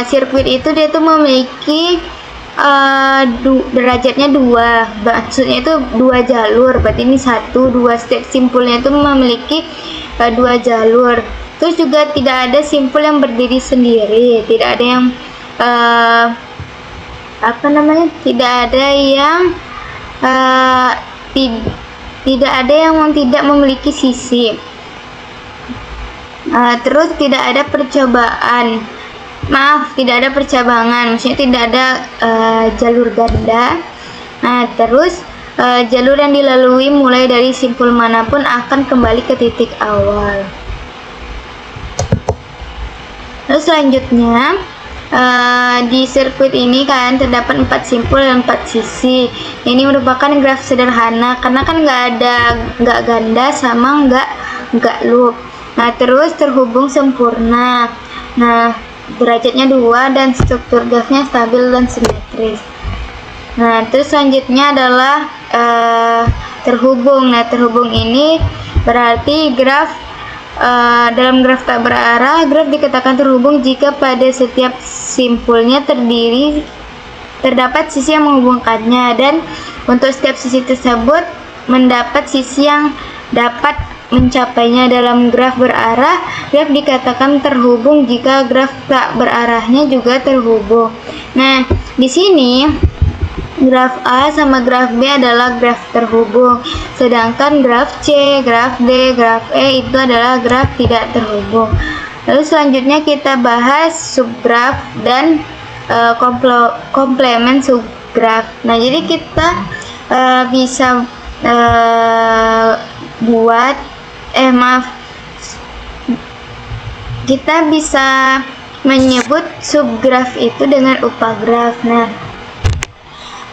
sirkuit itu dia tuh memiliki derajatnya 2, maksudnya itu 2 jalur, berarti ini 1, 2, setiap simpulnya itu memiliki 2 jalur. Terus juga tidak ada simpul yang berdiri sendiri, tidak ada yang tidak ada yang tidak memiliki sisi. Terus tidak ada percobaan. Tidak ada percabangan, maksudnya tidak ada jalur ganda. Nah, terus jalur yang dilalui mulai dari simpul manapun akan kembali ke titik awal. Lalu selanjutnya di sirkuit ini kan terdapat 4 simpul dan 4 sisi. Ini merupakan graf sederhana karena kan nggak ganda sama nggak loop. Nah, terus terhubung sempurna. Nah, derajatnya 2 dan struktur grafnya stabil dan simetris. Nah, terus selanjutnya adalah terhubung. Nah, terhubung ini berarti graf dalam graf tak berarah, graf dikatakan terhubung jika pada setiap simpulnya terdapat sisi yang menghubungkannya, dan untuk setiap sisi tersebut mendapat sisi yang dapat mencapainya. Dalam graf berarah, graf dikatakan terhubung jika graf tak berarahnya juga terhubung. Nah, di sini graf A sama graf B adalah graf terhubung, sedangkan graf C, graf D, graf E itu adalah graf tidak terhubung. Lalu selanjutnya kita bahas subgraf dan komplement subgraf. Nah, jadi kita bisa buat kita bisa menyebut subgraf itu dengan upagraf. Nah,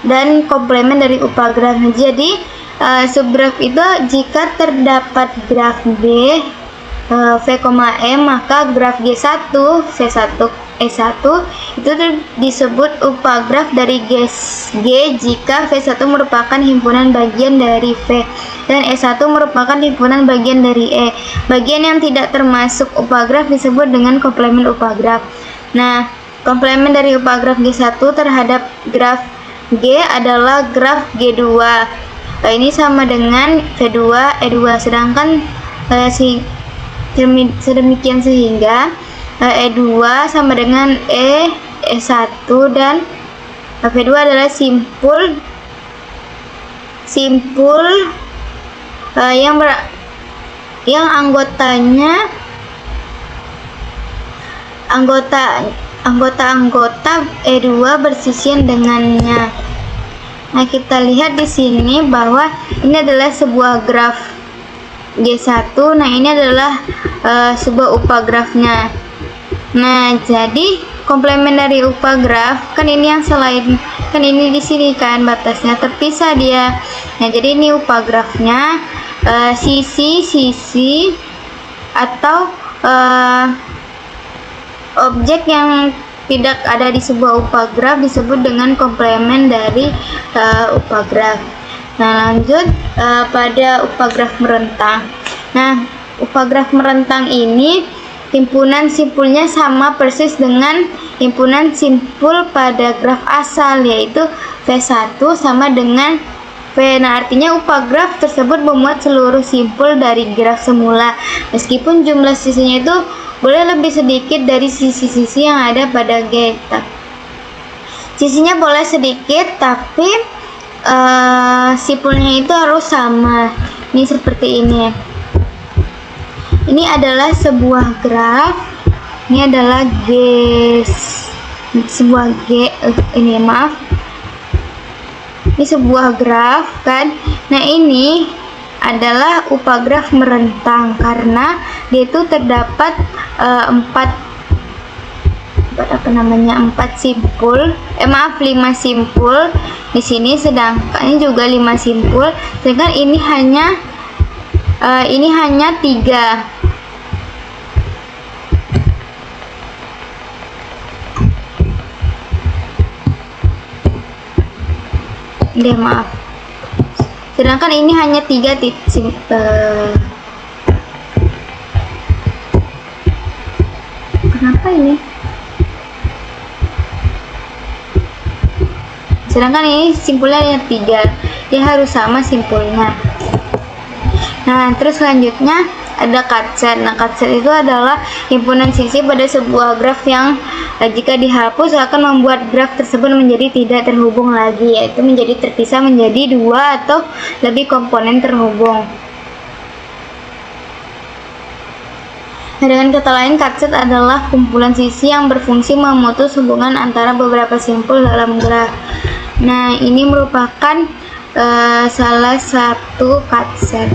dan komplemen dari upagraf. Jadi subgraf itu jika terdapat graf G V, E, maka graf G1 V1 E1 itu disebut upagraf dari G jika V1 merupakan himpunan bagian dari V dan E1 merupakan himpunan bagian dari E. Bagian yang tidak termasuk upagraf disebut dengan komplemen upagraf. Nah, komplemen dari upagraf G1 terhadap graf G adalah graf G2. Ini sama dengan V2 E2, sedangkan sedemikian sehingga E2 sama dengan E1 dan V2 adalah simpul yang anggota E2 bersisian dengannya. Nah, kita lihat di sini bahwa ini adalah sebuah graf G1. Nah, ini adalah sebuah upagrafnya. Nah, jadi komplemen dari upagraf kan ini yang selain kan ini di sini kan batasnya terpisah dia. Nah, jadi ini upagrafnya sisi atau objek yang tidak ada di sebuah upagraf disebut dengan komplemen dari upagraf. Nah, lanjut pada upagraf merentang. Nah, upagraf merentang ini himpunan simpulnya sama persis dengan himpunan simpul pada graf asal, yaitu V1 sama dengan V. Nah, artinya upagraf tersebut memuat seluruh simpul dari graf semula, meskipun jumlah sisinya itu boleh lebih sedikit dari sisi-sisi yang ada pada G. Sisinya boleh sedikit, tapi simpulnya itu harus sama. Ini seperti ini. Ini adalah sebuah graf. Ini adalah sebuah G. Ini maaf. Ini sebuah graf kan. Nah, ini adalah upagraf merentang karena dia itu terdapat 5 simpul di sini, sedangkan ini juga 5 simpul, sedangkan ini hanya 3. Maaf. Sedangkan ini hanya 3 kenapa ini? Sedangkan ini simpulnya hanya 3. Dia harus sama simpulnya. Nah, terus selanjutnya ada cutset. Nah, cutset itu adalah himpunan sisi pada sebuah graf yang jika dihapus akan membuat graf tersebut menjadi tidak terhubung lagi, yaitu menjadi terpisah menjadi 2 atau lebih komponen terhubung. Nah, dengan kata lain, cutset adalah kumpulan sisi yang berfungsi memutus hubungan antara beberapa simpul dalam graf. Nah, ini merupakan salah satu cutset.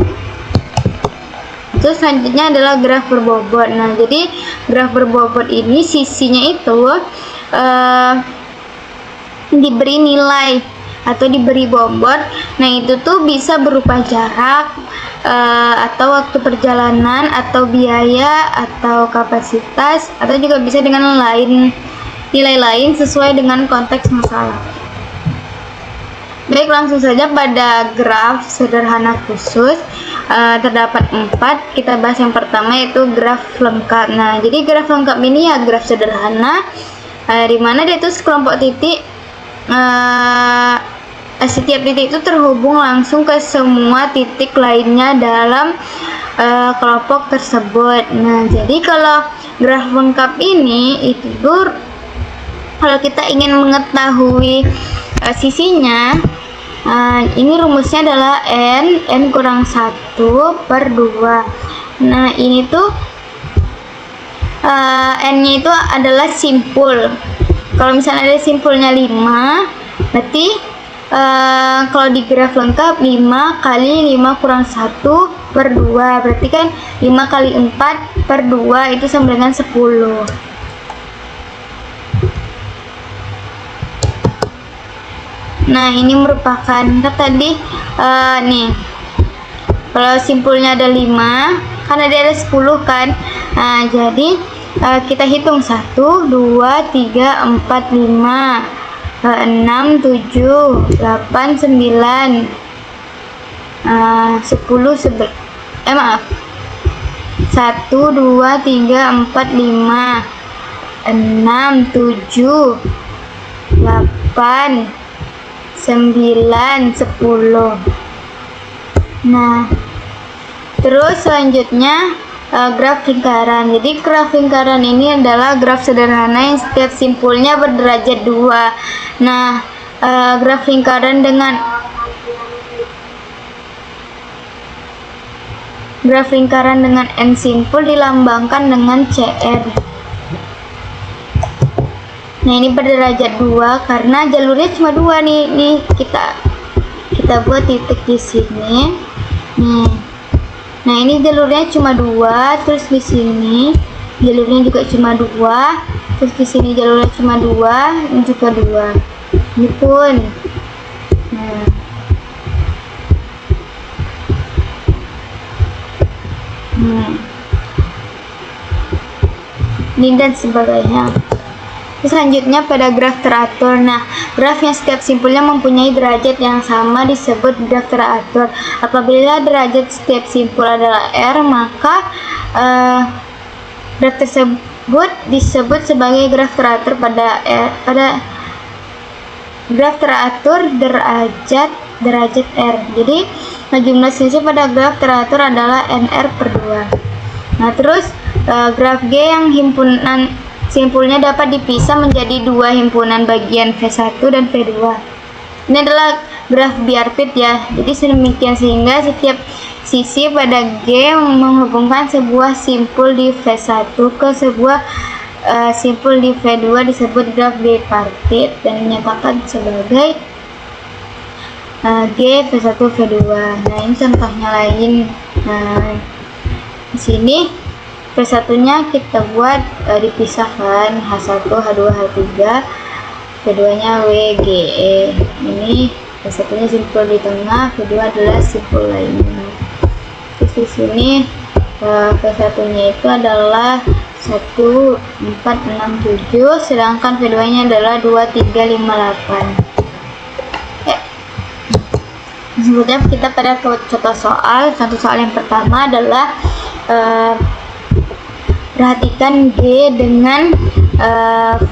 Terus selanjutnya adalah graf berbobot. Nah, jadi graf berbobot ini sisinya itu diberi nilai atau diberi bobot. Nah, itu tuh bisa berupa jarak atau waktu perjalanan atau biaya atau kapasitas, atau juga bisa dengan nilai lain sesuai dengan konteks masalah. Baik, langsung saja pada graf sederhana khusus. Terdapat 4. Kita bahas yang pertama, yaitu graf lengkap. Nah, jadi graf lengkap ini ya graf sederhana di mana dia itu sekelompok titik, setiap titik itu terhubung langsung ke semua titik lainnya dalam kelompok tersebut. Nah, jadi kalau graf lengkap ini itu kalau kita ingin mengetahui sisinya, ini rumusnya adalah n kurang 1/2. Nah, ini tuh n-nya itu adalah simpul. Kalau misalnya ada simpulnya 5, berarti kalau di graf lengkap 5 kali 5 kurang 1 per 2, berarti kan 5 kali 4 per 2 itu sama dengan 10. Nah, ini merupakan tadi nih, kalau simpulnya ada 5, kan ada 10 kan. Nah, jadi kita hitung 1, 2, 3, 4, 5, 6, 7, 8, 9, 10, 11, maaf, 1, 2, 3, 4, 5, 6, 7, 8, 9, 10. Nah, terus selanjutnya graf lingkaran. Jadi graf lingkaran ini adalah graf sederhana yang setiap simpulnya berderajat 2. Nah, graf lingkaran dengan n simpul dilambangkan dengan CR. Nah, ini berderajat 2 karena jalurnya cuma 2 nih. Nih kita buat titik di sini. Nih. Nah, ini jalurnya cuma 2, terus di sini jalurnya juga cuma 2, terus di sini jalurnya cuma 2, ini juga 2. Ini pun. Nah. Ini dan sebagainya. Selanjutnya pada graf teratur. Nah, graf yang setiap simpulnya mempunyai derajat yang sama disebut graf teratur. Apabila derajat setiap simpul adalah R, maka graf tersebut disebut sebagai graf teratur pada graf teratur derajat R. Jadi, jumlah sisi pada graf teratur adalah NR per 2. Nah, terus graf G yang himpunan simpulnya dapat dipisah menjadi 2 himpunan bagian V1 dan V2. Ini adalah graf Biarpit ya. Jadi sedemikian sehingga setiap sisi pada G menghubungkan sebuah simpul di V1 ke sebuah simpul di V2 disebut graf bipartit dan dinyatakan sebagai G V1 V2. Nah, ini contohnya lain. Nah, di sini V1-nya kita buat dipisahkan H1, H2, H3, V2-nya WGE. Ini V1-nya simpul di tengah, V2 adalah simpul lainnya. Terus di sini V1-nya itu adalah 1, 4, 6, 7, sedangkan V2-nya adalah 2, 3, 5, 8. Selanjutnya kita pada contoh soal. Contoh soal yang pertama adalah perhatikan G dengan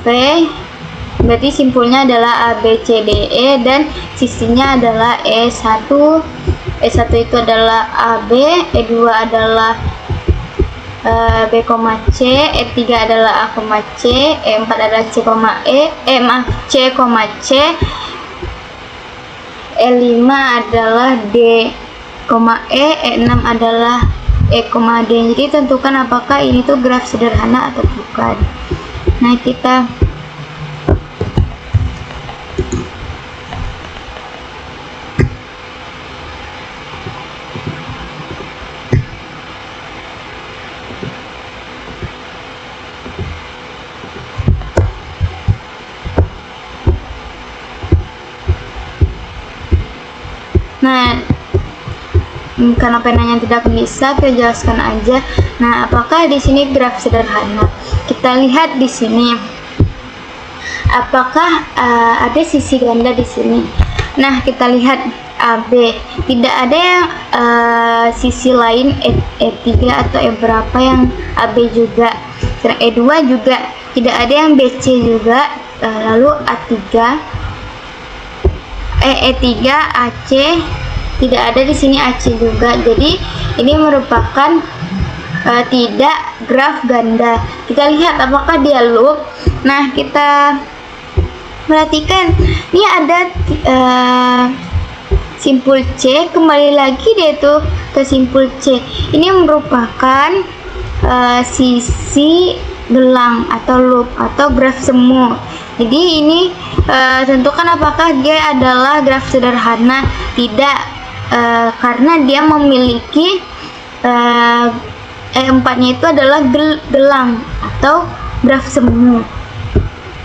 V, berarti simpulnya adalah A, B, C, D, E dan sisinya adalah E1. E1 itu adalah AB, E2 adalah B, C, E3 adalah A, C, E4 adalah C, C, E5 adalah D, E, E6 adalah E, D. Jadi tentukan apakah ini tuh graf sederhana atau bukan. Nah, kita karena penanya tidak bisa, kita jelaskan aja. Nah, apakah di sini graf sederhana? Kita lihat di sini. Apakah ada sisi ganda di sini? Nah, kita lihat AB. Tidak ada yang sisi lain E3 atau E berapa yang AB juga. Dan E2 juga tidak ada yang BC juga. Lalu A3, E3, AC tidak ada di sini AC juga. Jadi ini merupakan tidak graf ganda. Kita lihat apakah dia loop. Nah, kita perhatikan ini ada simpul C, kembali lagi dia tuh ke simpul C. Ini merupakan sisi gelang atau loop atau graf semu. Jadi ini tentukan apakah G adalah graf sederhana. Tidak, karena dia memiliki E4-nya itu adalah gelang atau graf semu.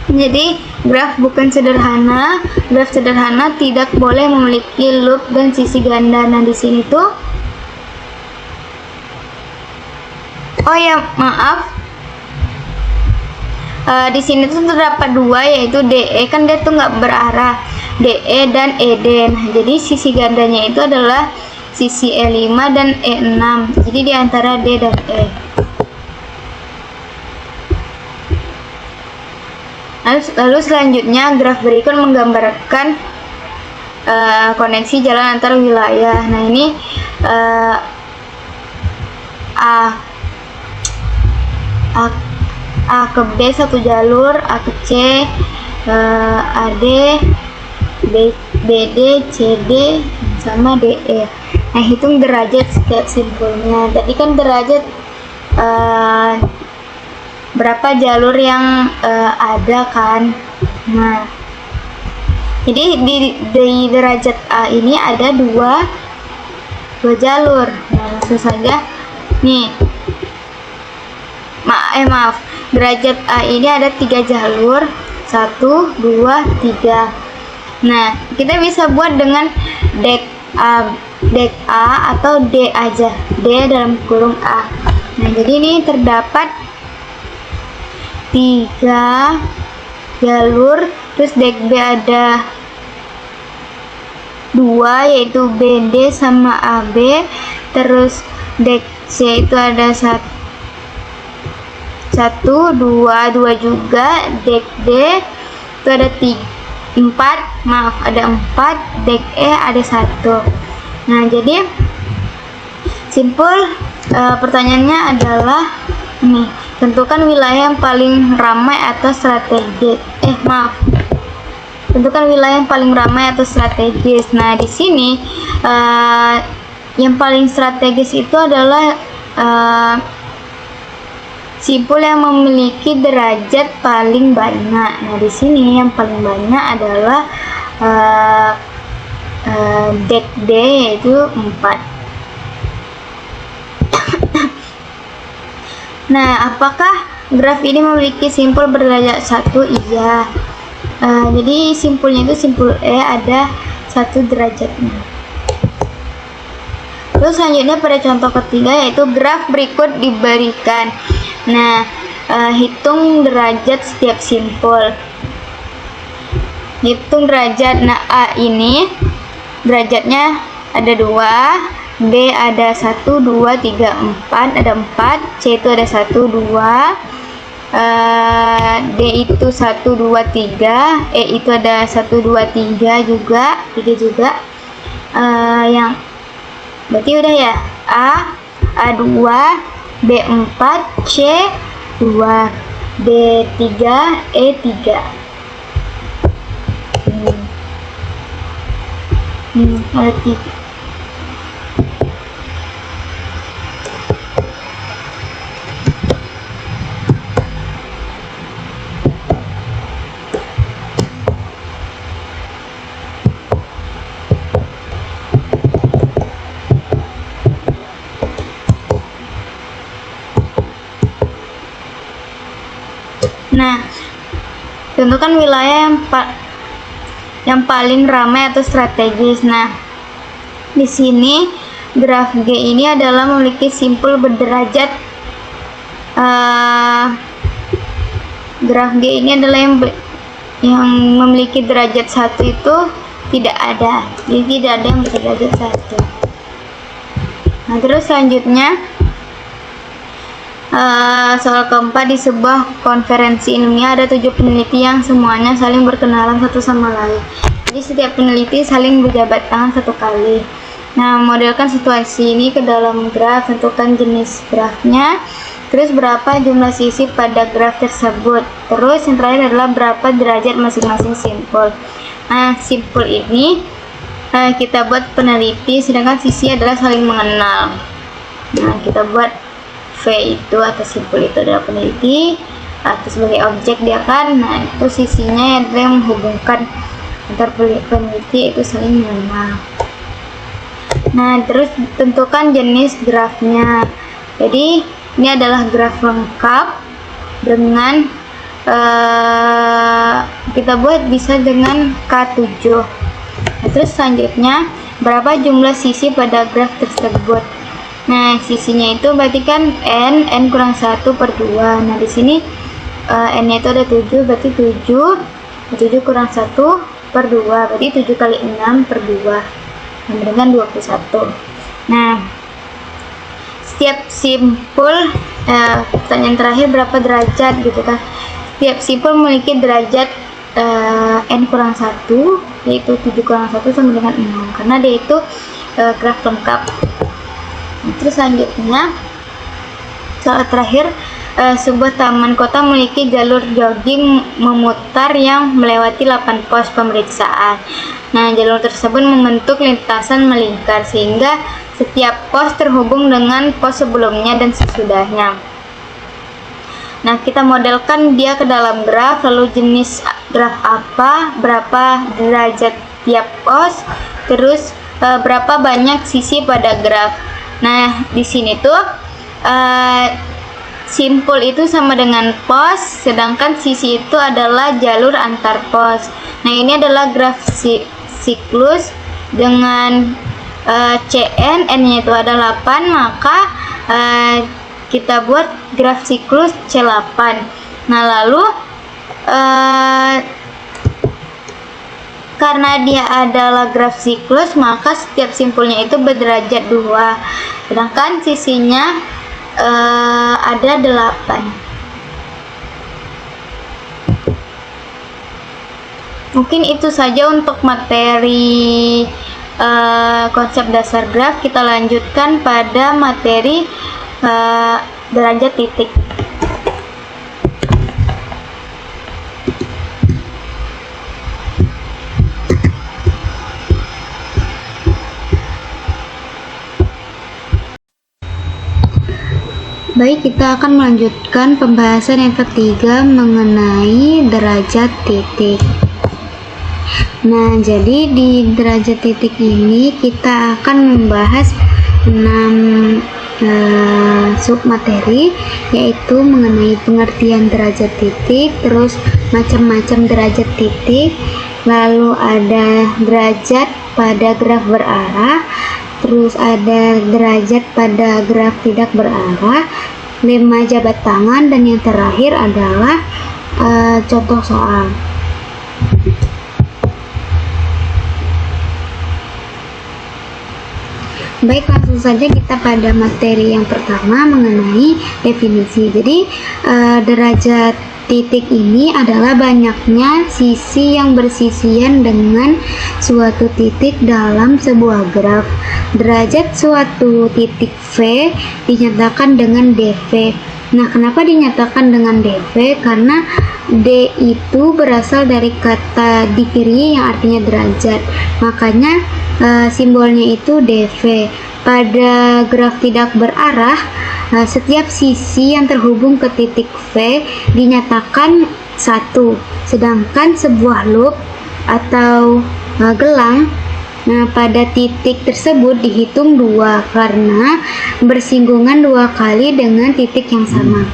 Jadi graf bukan sederhana. Graf sederhana tidak boleh memiliki loop dan sisi ganda. Nah, di sini tuh, oh ya maaf, di sini tuh terdapat dua, yaitu DE, kan dia tuh nggak berarah, DE dan ED. Nah, jadi sisi gandanya itu adalah sisi E5 dan E6. Jadi di antara D dan E. Lalu selanjutnya graf berikut menggambarkan koneksi jalan antar wilayah. Nah, ini A ke B satu jalur, A ke C, AD, BD, CD sama DE. Nah, hitung derajat setiap simpulnya. Tadi kan derajat berapa jalur yang ada kan. Nah, jadi di derajat A ini ada dua jalur. Nah, langsung saja nih, maaf, derajat A ini ada 3 jalur, 1, 2, 3. Nah, kita bisa buat dengan dek A atau D aja, D dalam kurung A. Nah, jadi ini terdapat 3 jalur, terus dek B ada 2, yaitu BD sama AB, terus dek C itu ada 1, 2 juga, dek D itu ada 4, dek E ada 1. Nah, jadi simpul pertanyaannya adalah nih, tentukan wilayah yang paling ramai atau strategis. Tentukan wilayah yang paling ramai atau strategis. Nah, di sini yang paling strategis itu adalah simpul yang memiliki derajat paling banyak. Nah, di sini yang paling banyak adalah dek D, yaitu 4. Nah, apakah graf ini memiliki simpul berderajat 1? Iya. Jadi simpulnya itu simpul E ada 1 derajatnya. Terus selanjutnya pada contoh ketiga, yaitu graf berikut diberikan. Nah, hitung derajat setiap simpul. Hitung derajat. Nah, A ini derajatnya ada 2, B ada 1, 2, 3, 4, ada 4, C itu ada 1, 2, D itu 1, 2, 3, E itu ada 1, 2, 3 juga, 3 juga. Yang berarti udah ya, A2, B4, C2, D3, E3. Ada 3. Nah, tentukan wilayah yang paling ramai atau strategis. Nah, di sini graf G ini adalah memiliki simpul berderajat. Graf G ini adalah yang memiliki derajat 1 itu tidak ada. Jadi tidak ada yang berderajat 1. Nah, terus selanjutnya soal keempat, di sebuah konferensi ilmiah ada 7 peneliti yang semuanya saling berkenalan satu sama lain. Jadi setiap peneliti saling berjabat tangan 1 kali. Nah, modelkan situasi ini ke dalam graf, tentukan jenis grafnya, terus berapa jumlah sisi pada graf tersebut, terus yang terakhir adalah berapa derajat masing-masing simpul. Nah, simpul ini kita buat peneliti, sedangkan sisi adalah saling mengenal. Nah, kita buat V itu atau simpul itu adalah peneliti, atau sebagai objek dia kan. Nah, itu sisinya yang menghubungkan antar peneliti itu saling mengenal. Nah, terus tentukan jenis grafnya. Jadi ini adalah graf lengkap dengan kita buat bisa dengan K7. Nah, terus selanjutnya berapa jumlah sisi pada graf tersebut. Nah, sisinya itu berarti kan n kurang 1/2. Nah, di sini n-nya itu ada 7, berarti 7 kurang 1/2, berarti 7 kali 6/2 sama dengan 21. Nah, setiap simpul pertanyaan terakhir berapa derajat gitu kan. Setiap simpul memiliki derajat n kurang 1, yaitu 7 kurang 1 sama dengan 6, karena dia itu graf lengkap. Terus selanjutnya soal terakhir, sebuah taman kota memiliki jalur jogging memutar yang melewati 8 pos pemeriksaan. Nah, jalur tersebut membentuk lintasan melingkar sehingga setiap pos terhubung dengan pos sebelumnya dan sesudahnya. Nah, kita modelkan dia ke dalam graf, lalu jenis graf apa, berapa derajat tiap pos, terus berapa banyak sisi pada graf. Nah, di sini tuh simpul itu sama dengan pos, sedangkan sisi itu adalah jalur antar pos. Nah, ini adalah graf siklus dengan Cn, n-nya itu ada 8, maka kita buat graf siklus C8. Nah, lalu karena dia adalah graf siklus, maka setiap simpulnya itu berderajat 2, sedangkan sisinya ada 8. Mungkin itu saja untuk materi konsep dasar graf. Kita lanjutkan pada materi derajat titik. Baik, kita akan melanjutkan pembahasan yang ketiga mengenai derajat titik. Nah, jadi di derajat titik ini kita akan membahas 6 submateri, yaitu mengenai pengertian derajat titik, terus macam-macam derajat titik, lalu ada derajat pada graf berarah, terus ada derajat pada graf tidak berarah, lemma jabat tangan, dan yang terakhir adalah contoh soal. Baik, langsung saja kita pada materi yang pertama mengenai definisi. Jadi derajat titik ini adalah banyaknya sisi yang bersisian dengan suatu titik dalam sebuah graf. Derajat suatu titik V dinyatakan dengan dV. Nah, kenapa dinyatakan dengan dV? Karena D itu berasal dari kata degree yang artinya derajat, makanya simbolnya itu dV. Pada graf tidak berarah, setiap sisi yang terhubung ke titik V dinyatakan 1, sedangkan sebuah loop atau gelang pada titik tersebut dihitung 2 karena bersinggungan 2 kali dengan titik yang sama.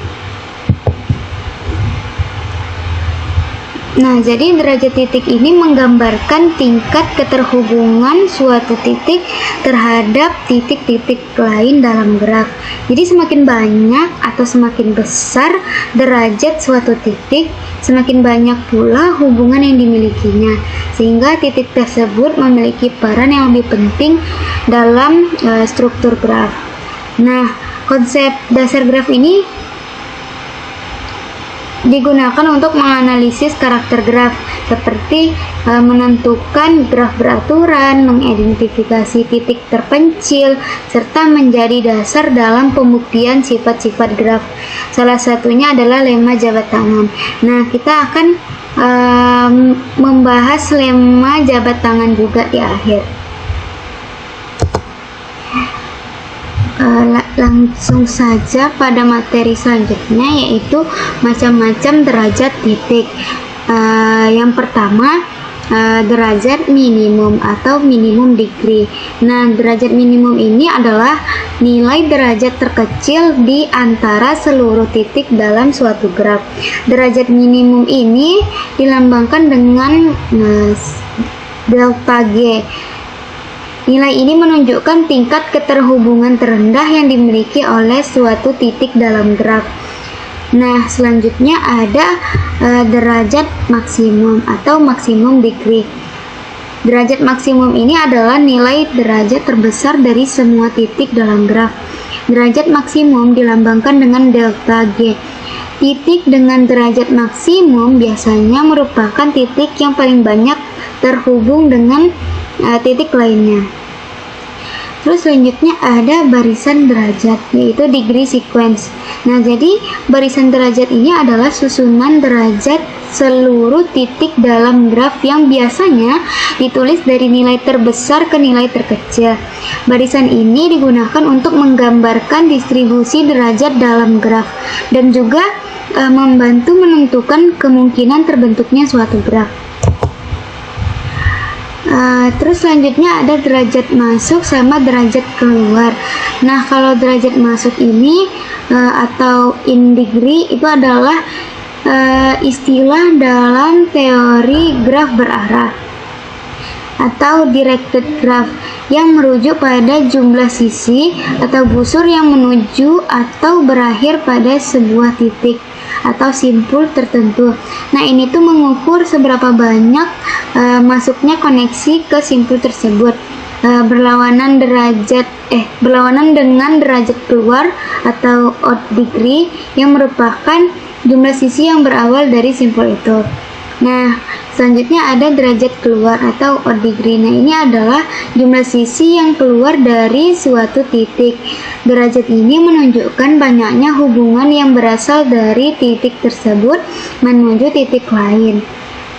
Nah, jadi derajat titik ini menggambarkan tingkat keterhubungan suatu titik terhadap titik-titik lain dalam graf. Jadi semakin banyak atau semakin besar derajat suatu titik, semakin banyak pula hubungan yang dimilikinya, sehingga titik tersebut memiliki peran yang lebih penting dalam struktur graf. Nah, konsep dasar graf ini digunakan untuk menganalisis karakter graf, seperti menentukan graf beraturan, mengidentifikasi titik terpencil, serta menjadi dasar dalam pembuktian sifat-sifat graf. Salah satunya adalah lemma jabat tangan. Nah, kita akan membahas lemma jabat tangan juga di akhir. langsung saja pada materi selanjutnya, yaitu macam-macam derajat titik. Yang pertama, derajat minimum atau minimum degree. Nah, derajat minimum ini adalah nilai derajat terkecil di antara seluruh titik dalam suatu graf. Derajat minimum ini dilambangkan dengan delta G. Nilai ini menunjukkan tingkat keterhubungan terendah yang dimiliki oleh suatu titik dalam graf. Nah, selanjutnya ada derajat maksimum atau maksimum degree. Derajat maksimum ini adalah nilai derajat terbesar dari semua titik dalam graf. Derajat maksimum dilambangkan dengan delta G. Titik dengan derajat maksimum biasanya merupakan titik yang paling banyak terhubung dengan titik lainnya. Terus selanjutnya ada barisan derajat, yaitu degree sequence. Nah, jadi barisan derajat ini adalah susunan derajat seluruh titik dalam graf yang biasanya ditulis dari nilai terbesar ke nilai terkecil. Barisan ini digunakan untuk menggambarkan distribusi derajat dalam graf dan juga membantu menentukan kemungkinan terbentuknya suatu graf. Terus selanjutnya ada derajat masuk sama derajat keluar. Nah, kalau derajat masuk ini atau in degree itu adalah istilah dalam teori graf berarah atau directed graph yang merujuk pada jumlah sisi atau busur yang menuju atau berakhir pada sebuah titik atau simpul tertentu. Nah, ini tuh mengukur seberapa banyak masuknya koneksi ke simpul tersebut, berlawanan dengan derajat keluar atau odd degree yang merupakan jumlah sisi yang berawal dari simpul itu. Nah, selanjutnya ada derajat keluar atau odd degree. Nah, ini adalah jumlah sisi yang keluar dari suatu titik. Derajat ini menunjukkan banyaknya hubungan yang berasal dari titik tersebut menuju titik lain.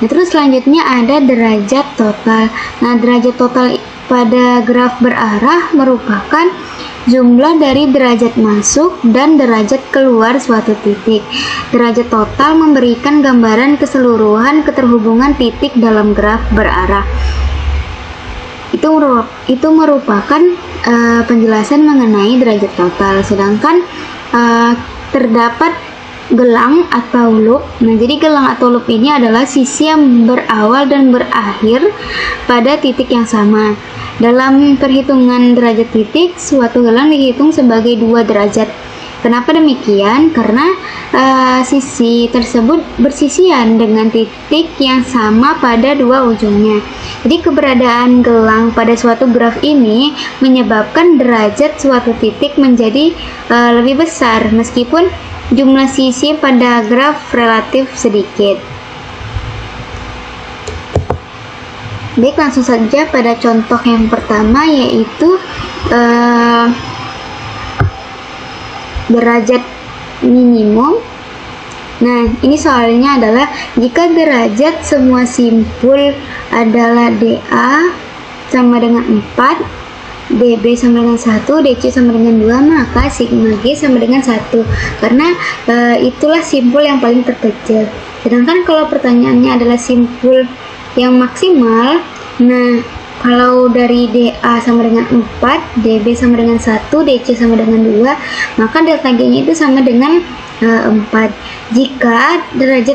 Nah, terus selanjutnya ada derajat total. Nah, derajat total pada graf berarah merupakan jumlah dari derajat masuk dan derajat keluar suatu titik. Derajat total memberikan gambaran keseluruhan keterhubungan titik dalam graf berarah. Itu merupakan penjelasan mengenai derajat total. Sedangkan terdapat gelang atau loop. Nah, jadi gelang atau loop ini adalah sisi yang berawal dan berakhir pada titik yang sama. Dalam perhitungan derajat titik, suatu gelang dihitung sebagai 2 derajat. Kenapa demikian? Karena sisi tersebut bersisian dengan titik yang sama pada 2 ujungnya. Jadi keberadaan gelang pada suatu graf ini menyebabkan derajat suatu titik menjadi lebih besar meskipun jumlah sisi pada graf relatif sedikit. Baik, langsung saja pada contoh yang pertama, yaitu derajat minimum. Nah, ini soalnya adalah jika derajat semua simpul adalah dA sama dengan 4, dB sama dengan 1, dC sama dengan 2, maka sigma G sama dengan 1, karena itulah simpul yang paling terkecil. Sedangkan kalau pertanyaannya adalah simpul yang maksimal, nah kalau dari dA sama dengan 4, dB sama dengan 1, dC sama dengan 2, maka delta G nya itu sama dengan 4. Jika derajat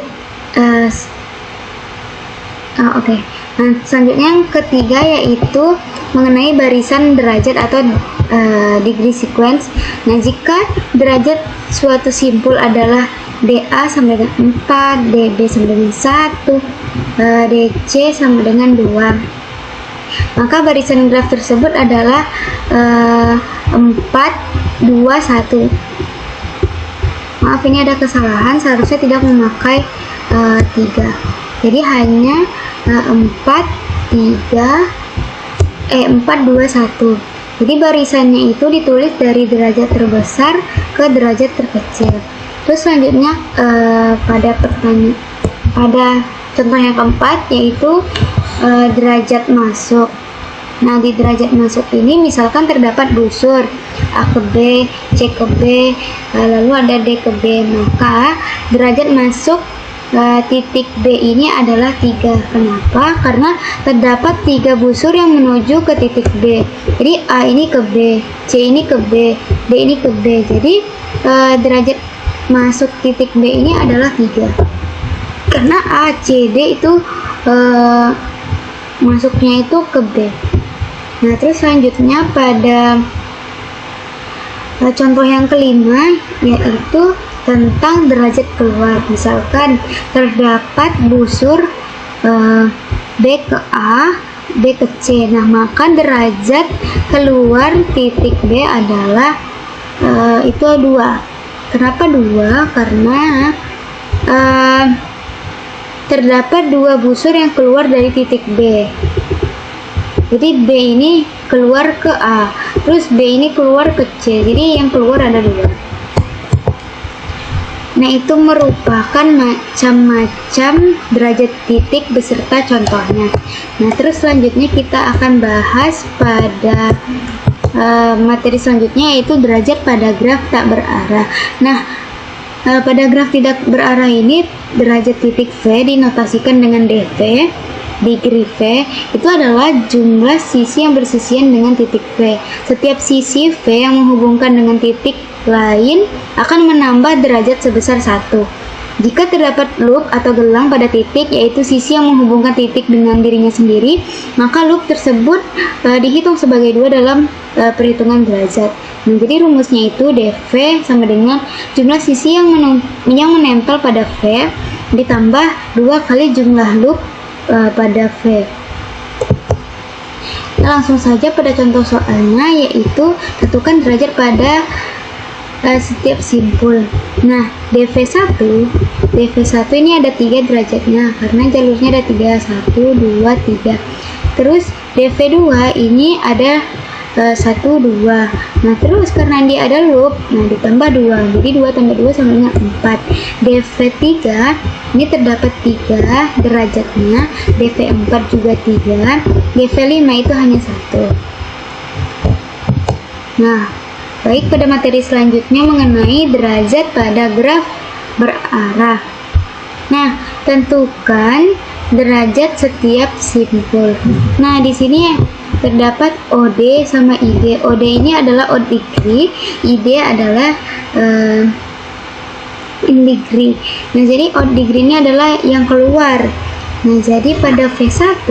Nah, selanjutnya yang ketiga yaitu mengenai barisan derajat atau degree sequence. Nah, jika derajat suatu simpul adalah dA sama dengan 4, dB sama dengan 1, dC sama dengan 2, maka barisan graf tersebut adalah 4, 2, 1. Maaf, ini ada kesalahan, seharusnya tidak memakai 3. Jadi hanya 4, 2, 1. Jadi barisannya itu ditulis dari derajat terbesar ke derajat terkecil. Terus selanjutnya pada contoh yang keempat yaitu derajat masuk. Nah, di derajat masuk ini misalkan terdapat busur A ke B, C ke B, lalu ada D ke B, maka derajat masuk titik B ini adalah 3. Kenapa? Karena terdapat 3 busur yang menuju ke titik B. Jadi A ini ke B, C ini ke B, D ini ke B. Jadi derajat masuk titik B ini adalah 3. Karena A, C, D itu masuknya itu ke B. Nah, terus selanjutnya pada contoh yang kelima, yaitu tentang derajat keluar. Misalkan terdapat busur B ke A, B ke C. Nah, maka derajat keluar titik B adalah itu 2. Kenapa 2? Karena terdapat 2 busur yang keluar dari titik B. Jadi B ini keluar ke A, terus B ini keluar ke C. Jadi yang keluar ada 2. Nah, itu merupakan macam-macam derajat titik beserta contohnya. Nah, terus selanjutnya kita akan bahas pada materi selanjutnya, yaitu derajat pada graf tak berarah. Nah, pada graf tidak berarah ini, derajat titik V dinotasikan dengan dV. Degree V itu adalah jumlah sisi yang bersisian dengan titik V. Setiap sisi V yang menghubungkan dengan titik lain akan menambah derajat sebesar 1. Jika terdapat loop atau gelang pada titik, yaitu sisi yang menghubungkan titik dengan dirinya sendiri, maka loop tersebut dihitung sebagai 2 dalam perhitungan derajat. Nah, jadi rumusnya itu dV sama dengan jumlah sisi yang menempel pada V ditambah 2 kali jumlah loop pada V. Nah, langsung saja pada contoh soalnya, yaitu tentukan derajat pada setiap simpul. Nah, dV1 ini ada 3 derajatnya karena jalurnya ada 3, 1, 2, 3. Terus dV2 ini ada 1, 2. Nah, terus karena dia ada loop, nah ditambah 2. Jadi 2 tambah 2 sama dengan 4. dV3 ini terdapat 3 derajatnya, dV4 juga 3, dV5 itu hanya 1. Nah, baik, pada materi selanjutnya mengenai derajat pada graf berarah. Nah, tentukan derajat setiap simpul. Nah, di sini terdapat OD sama ID. OD ini adalah odd degree, ID adalah in degree. Nah, jadi odd degree ini adalah yang keluar. Nah, jadi pada V1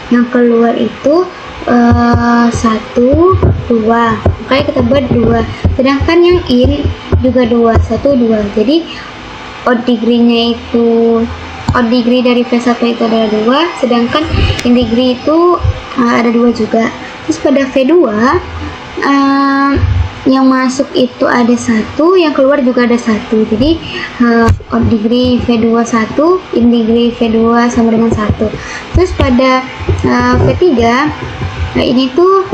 yang keluar itu 1, 2. Makanya kita buat 2. Sedangkan yang in juga 2, 1, 2. Jadi odd degree-nya itu, odd degree dari V1 itu adalah 2, sedangkan in degree itu ada 2 juga. Terus pada V2 yang masuk itu ada 1, yang keluar juga ada 1. Jadi odd degree V2 1, in degree V2 sama dengan 1. Terus pada V3 ini tuh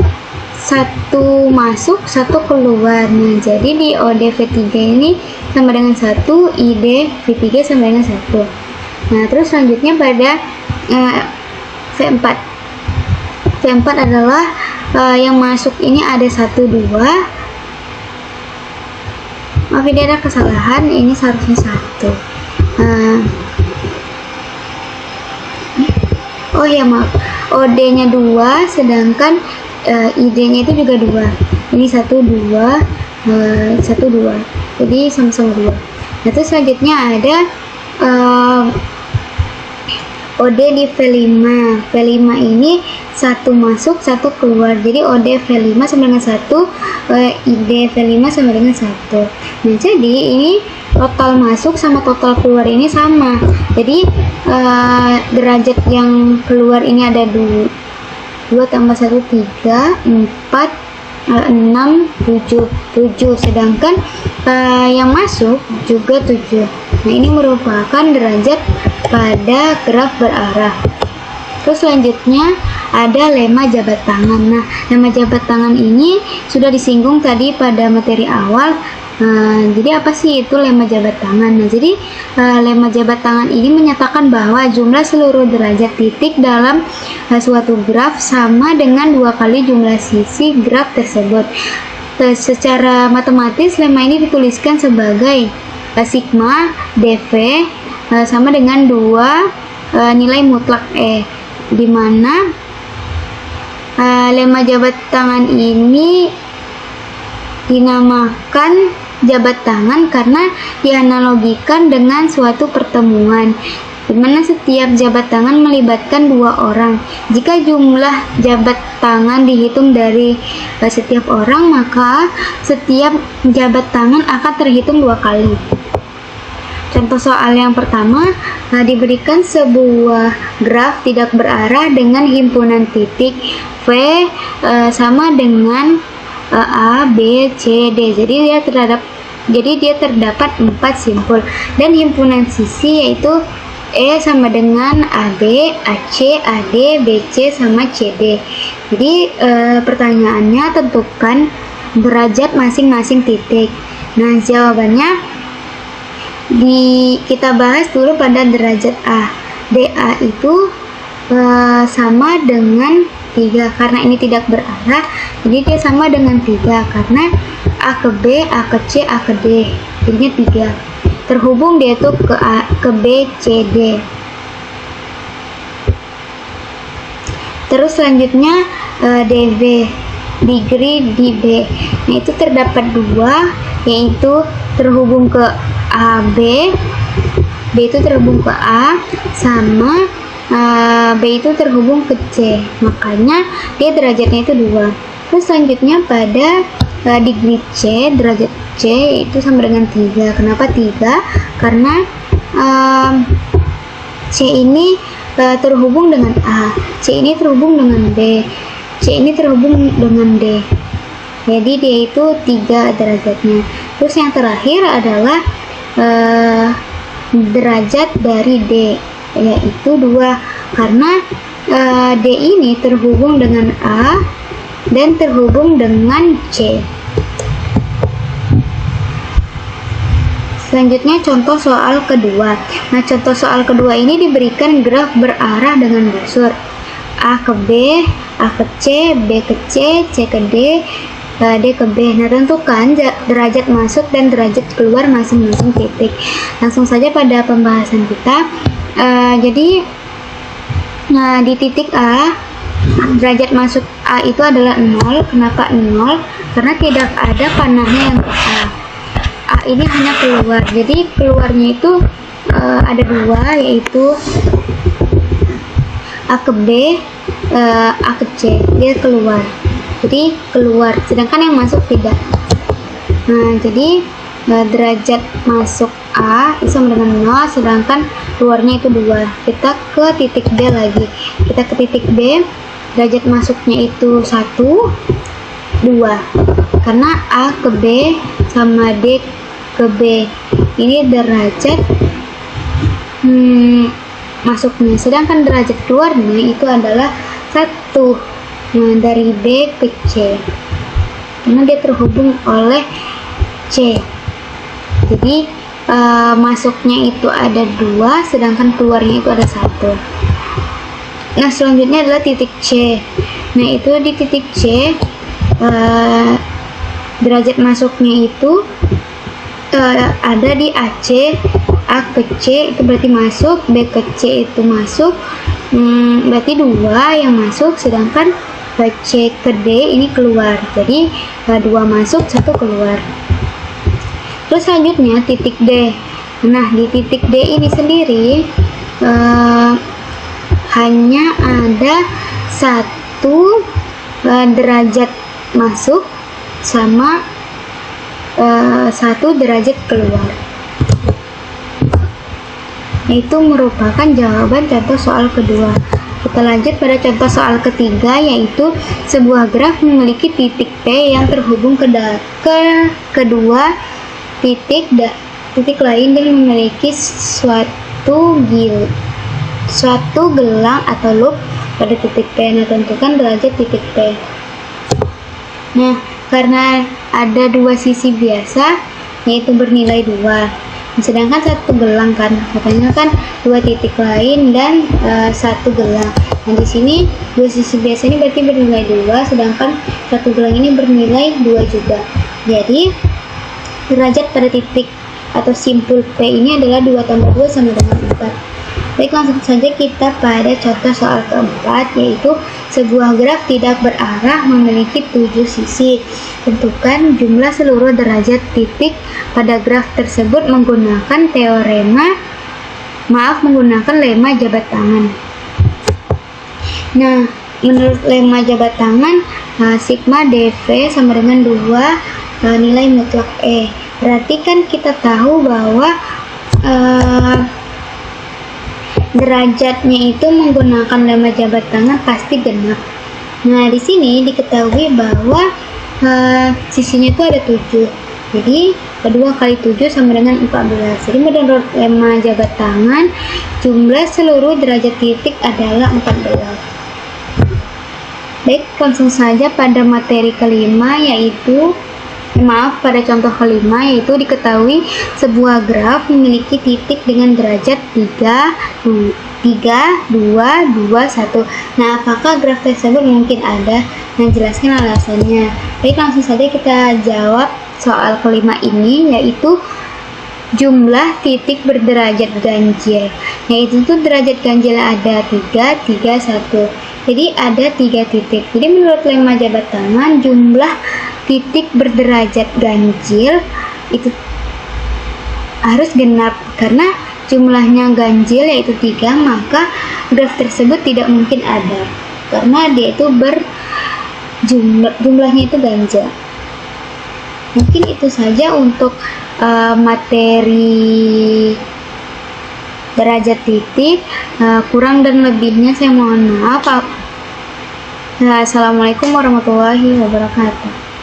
1 masuk, 1 keluar. Nah, jadi di OD V3 ini sama dengan 1, ID V3 sama dengan 1. Nah, terus selanjutnya pada V4. V4 adalah yang masuk ini ada 1, 2. Maaf, ini ada kesalahan, ini seharusnya 1. Oh ya, maaf, OD nya 2, sedangkan ID nya itu juga 2. Ini 1, 2, 1, 2, jadi sama-sama 2. Nah, terus selanjutnya ada OD di V5. V5 ini 1 masuk, 1 keluar. Jadi OD V5 sama dengan 1, ID V5 sama dengan 1. Nah, jadi ini total masuk sama total keluar ini sama. Jadi derajat yang keluar ini ada 2 tambah 1, 3, 4, 6, 7. Sedangkan yang masuk juga 7. Nah, ini merupakan derajat pada graf berarah. Terus selanjutnya ada lemma jabat tangan. Nah, lemma jabat tangan ini sudah disinggung tadi pada materi awal, Jadi apa sih itu lemma jabat tangan? Nah, jadi lemma jabat tangan ini menyatakan bahwa jumlah seluruh derajat titik dalam suatu graf sama dengan 2 kali jumlah sisi graf tersebut. Secara matematis lemma ini dituliskan sebagai sigma dv sama dengan 2 nilai mutlak E, di mana lemma jabat tangan ini dinamakan jabat tangan karena dianalogikan dengan suatu pertemuan di mana setiap jabat tangan melibatkan 2 orang. Jika jumlah jabat tangan dihitung dari setiap orang, maka setiap jabat tangan akan terhitung 2 kali. Contoh soal yang pertama, diberikan sebuah graf tidak berarah dengan himpunan titik V sama dengan A, B, C, D. Jadi dia terdapat 4 simpul dan himpunan sisi yaitu E sama dengan AB, AC, AD, BC sama CD. Jadi pertanyaannya tentukan derajat masing-masing titik. Nah, jawabannya kita bahas dulu pada derajat A. DA itu sama dengan 3 karena ini tidak berarah, jadi dia sama dengan 3 karena A ke B, A ke C, A ke D, jadinya 3. Terhubung dia itu ke A, ke B, C, D. Terus selanjutnya DV, degree DB. Nah, itu terdapat 2, yaitu terhubung ke AB, B itu terhubung ke A, sama B itu terhubung ke C, makanya dia derajatnya itu 2. Terus selanjutnya pada degree C, derajat C itu sama dengan 3. Kenapa 3? Karena C ini terhubung dengan A, C ini terhubung dengan B, C ini terhubung dengan D. Jadi dia itu 3 derajatnya. Terus yang terakhir adalah derajat dari D, yaitu 2 karena D ini terhubung dengan A dan terhubung dengan C. Selanjutnya contoh soal kedua. Nah, contoh soal kedua ini diberikan graf berarah dengan busur A ke B, A ke C, B ke C, C ke D, D ke B. Nah, tentukan derajat masuk dan derajat keluar masing-masing titik. Langsung saja pada pembahasan kita. Jadi di titik A, derajat masuk A itu adalah 0. Kenapa 0? Karena tidak ada panahnya yang ke A. A ini hanya keluar. Jadi keluarnya itu ada 2, yaitu A ke B, A ke C. Dia keluar. Jadi keluar, sedangkan yang masuk tidak. Nah, jadi derajat masuk A itu sama dengan 0, sedangkan keluarnya itu 2. Kita ke titik B lagi. Kita ke titik B, derajat masuknya itu 1, 2. Karena A ke B sama D ke B. Ini derajat masuknya, sedangkan derajat keluarnya itu adalah 1. Nah, dari B ke C, karena dia terhubung oleh C. Jadi masuknya itu ada 2, sedangkan keluarnya itu ada 1. Nah, selanjutnya adalah titik C. Nah, itu di titik C derajat masuknya itu ada di AC. A ke C itu berarti masuk, B ke C itu masuk, berarti 2 yang masuk, sedangkan C ke D ini keluar. Jadi 2 masuk, 1 keluar. Terus selanjutnya titik D. Nah, di titik D ini sendiri hanya ada 1 derajat masuk sama 1 derajat keluar. Itu merupakan jawaban contoh soal kedua. Kita lanjut pada contoh soal ketiga, yaitu sebuah graf memiliki titik P yang terhubung ke kedua titik lain dan memiliki suatu gelang atau loop pada titik P. Nah, tentukan derajat titik P. Nah, karena ada 2 sisi biasa, yaitu bernilai 2. Sedangkan satu gelang kan, katanya kan 2 titik lain dan 1 gelang. Nah di sini 2 sisi biasa ini berarti bernilai 2, sedangkan satu gelang ini bernilai 2 juga. Jadi derajat pada titik atau simpul P ini adalah 2 tambah 2 sama dengan 4. Baik, langsung saja kita pada contoh soal keempat, yaitu sebuah graf tidak berarah memiliki 7 sisi. Tentukan jumlah seluruh derajat titik pada graf tersebut menggunakan menggunakan lemma jabat tangan. Nah, menurut lemma jabat tangan, sigma dV sama dengan 2 nilai mutlak E. Berarti kan kita tahu bahwa derajatnya itu menggunakan lemma jabat tangan pasti genap. Nah, di sini diketahui bahwa sisinya itu ada 7. Jadi, kedua kali 7 sama dengan 14. Jadi, menurut lemma jabat tangan, jumlah seluruh derajat titik adalah 14. Baik, langsung saja pada materi kelima, yaitu pada contoh kelima, yaitu diketahui sebuah graf memiliki titik dengan derajat 3, 2, 1. Nah, apakah graf tersebut mungkin ada? Nah, jelaskan alasannya. Baik, langsung saja kita jawab soal kelima ini, yaitu jumlah titik berderajat ganjil. Yaitu derajat ganjil ada 3, 3, 1. Jadi ada 3 titik. Jadi menurut lemma jabat tangan, jumlah titik berderajat ganjil itu harus genap. Karena jumlahnya ganjil yaitu 3, maka graf tersebut tidak mungkin ada. Karena dia itu jumlahnya itu ganjil. Mungkin itu saja untuk materi derajat titik. Kurang dan lebihnya saya mohon maaf. Assalamualaikum warahmatullahi wabarakatuh.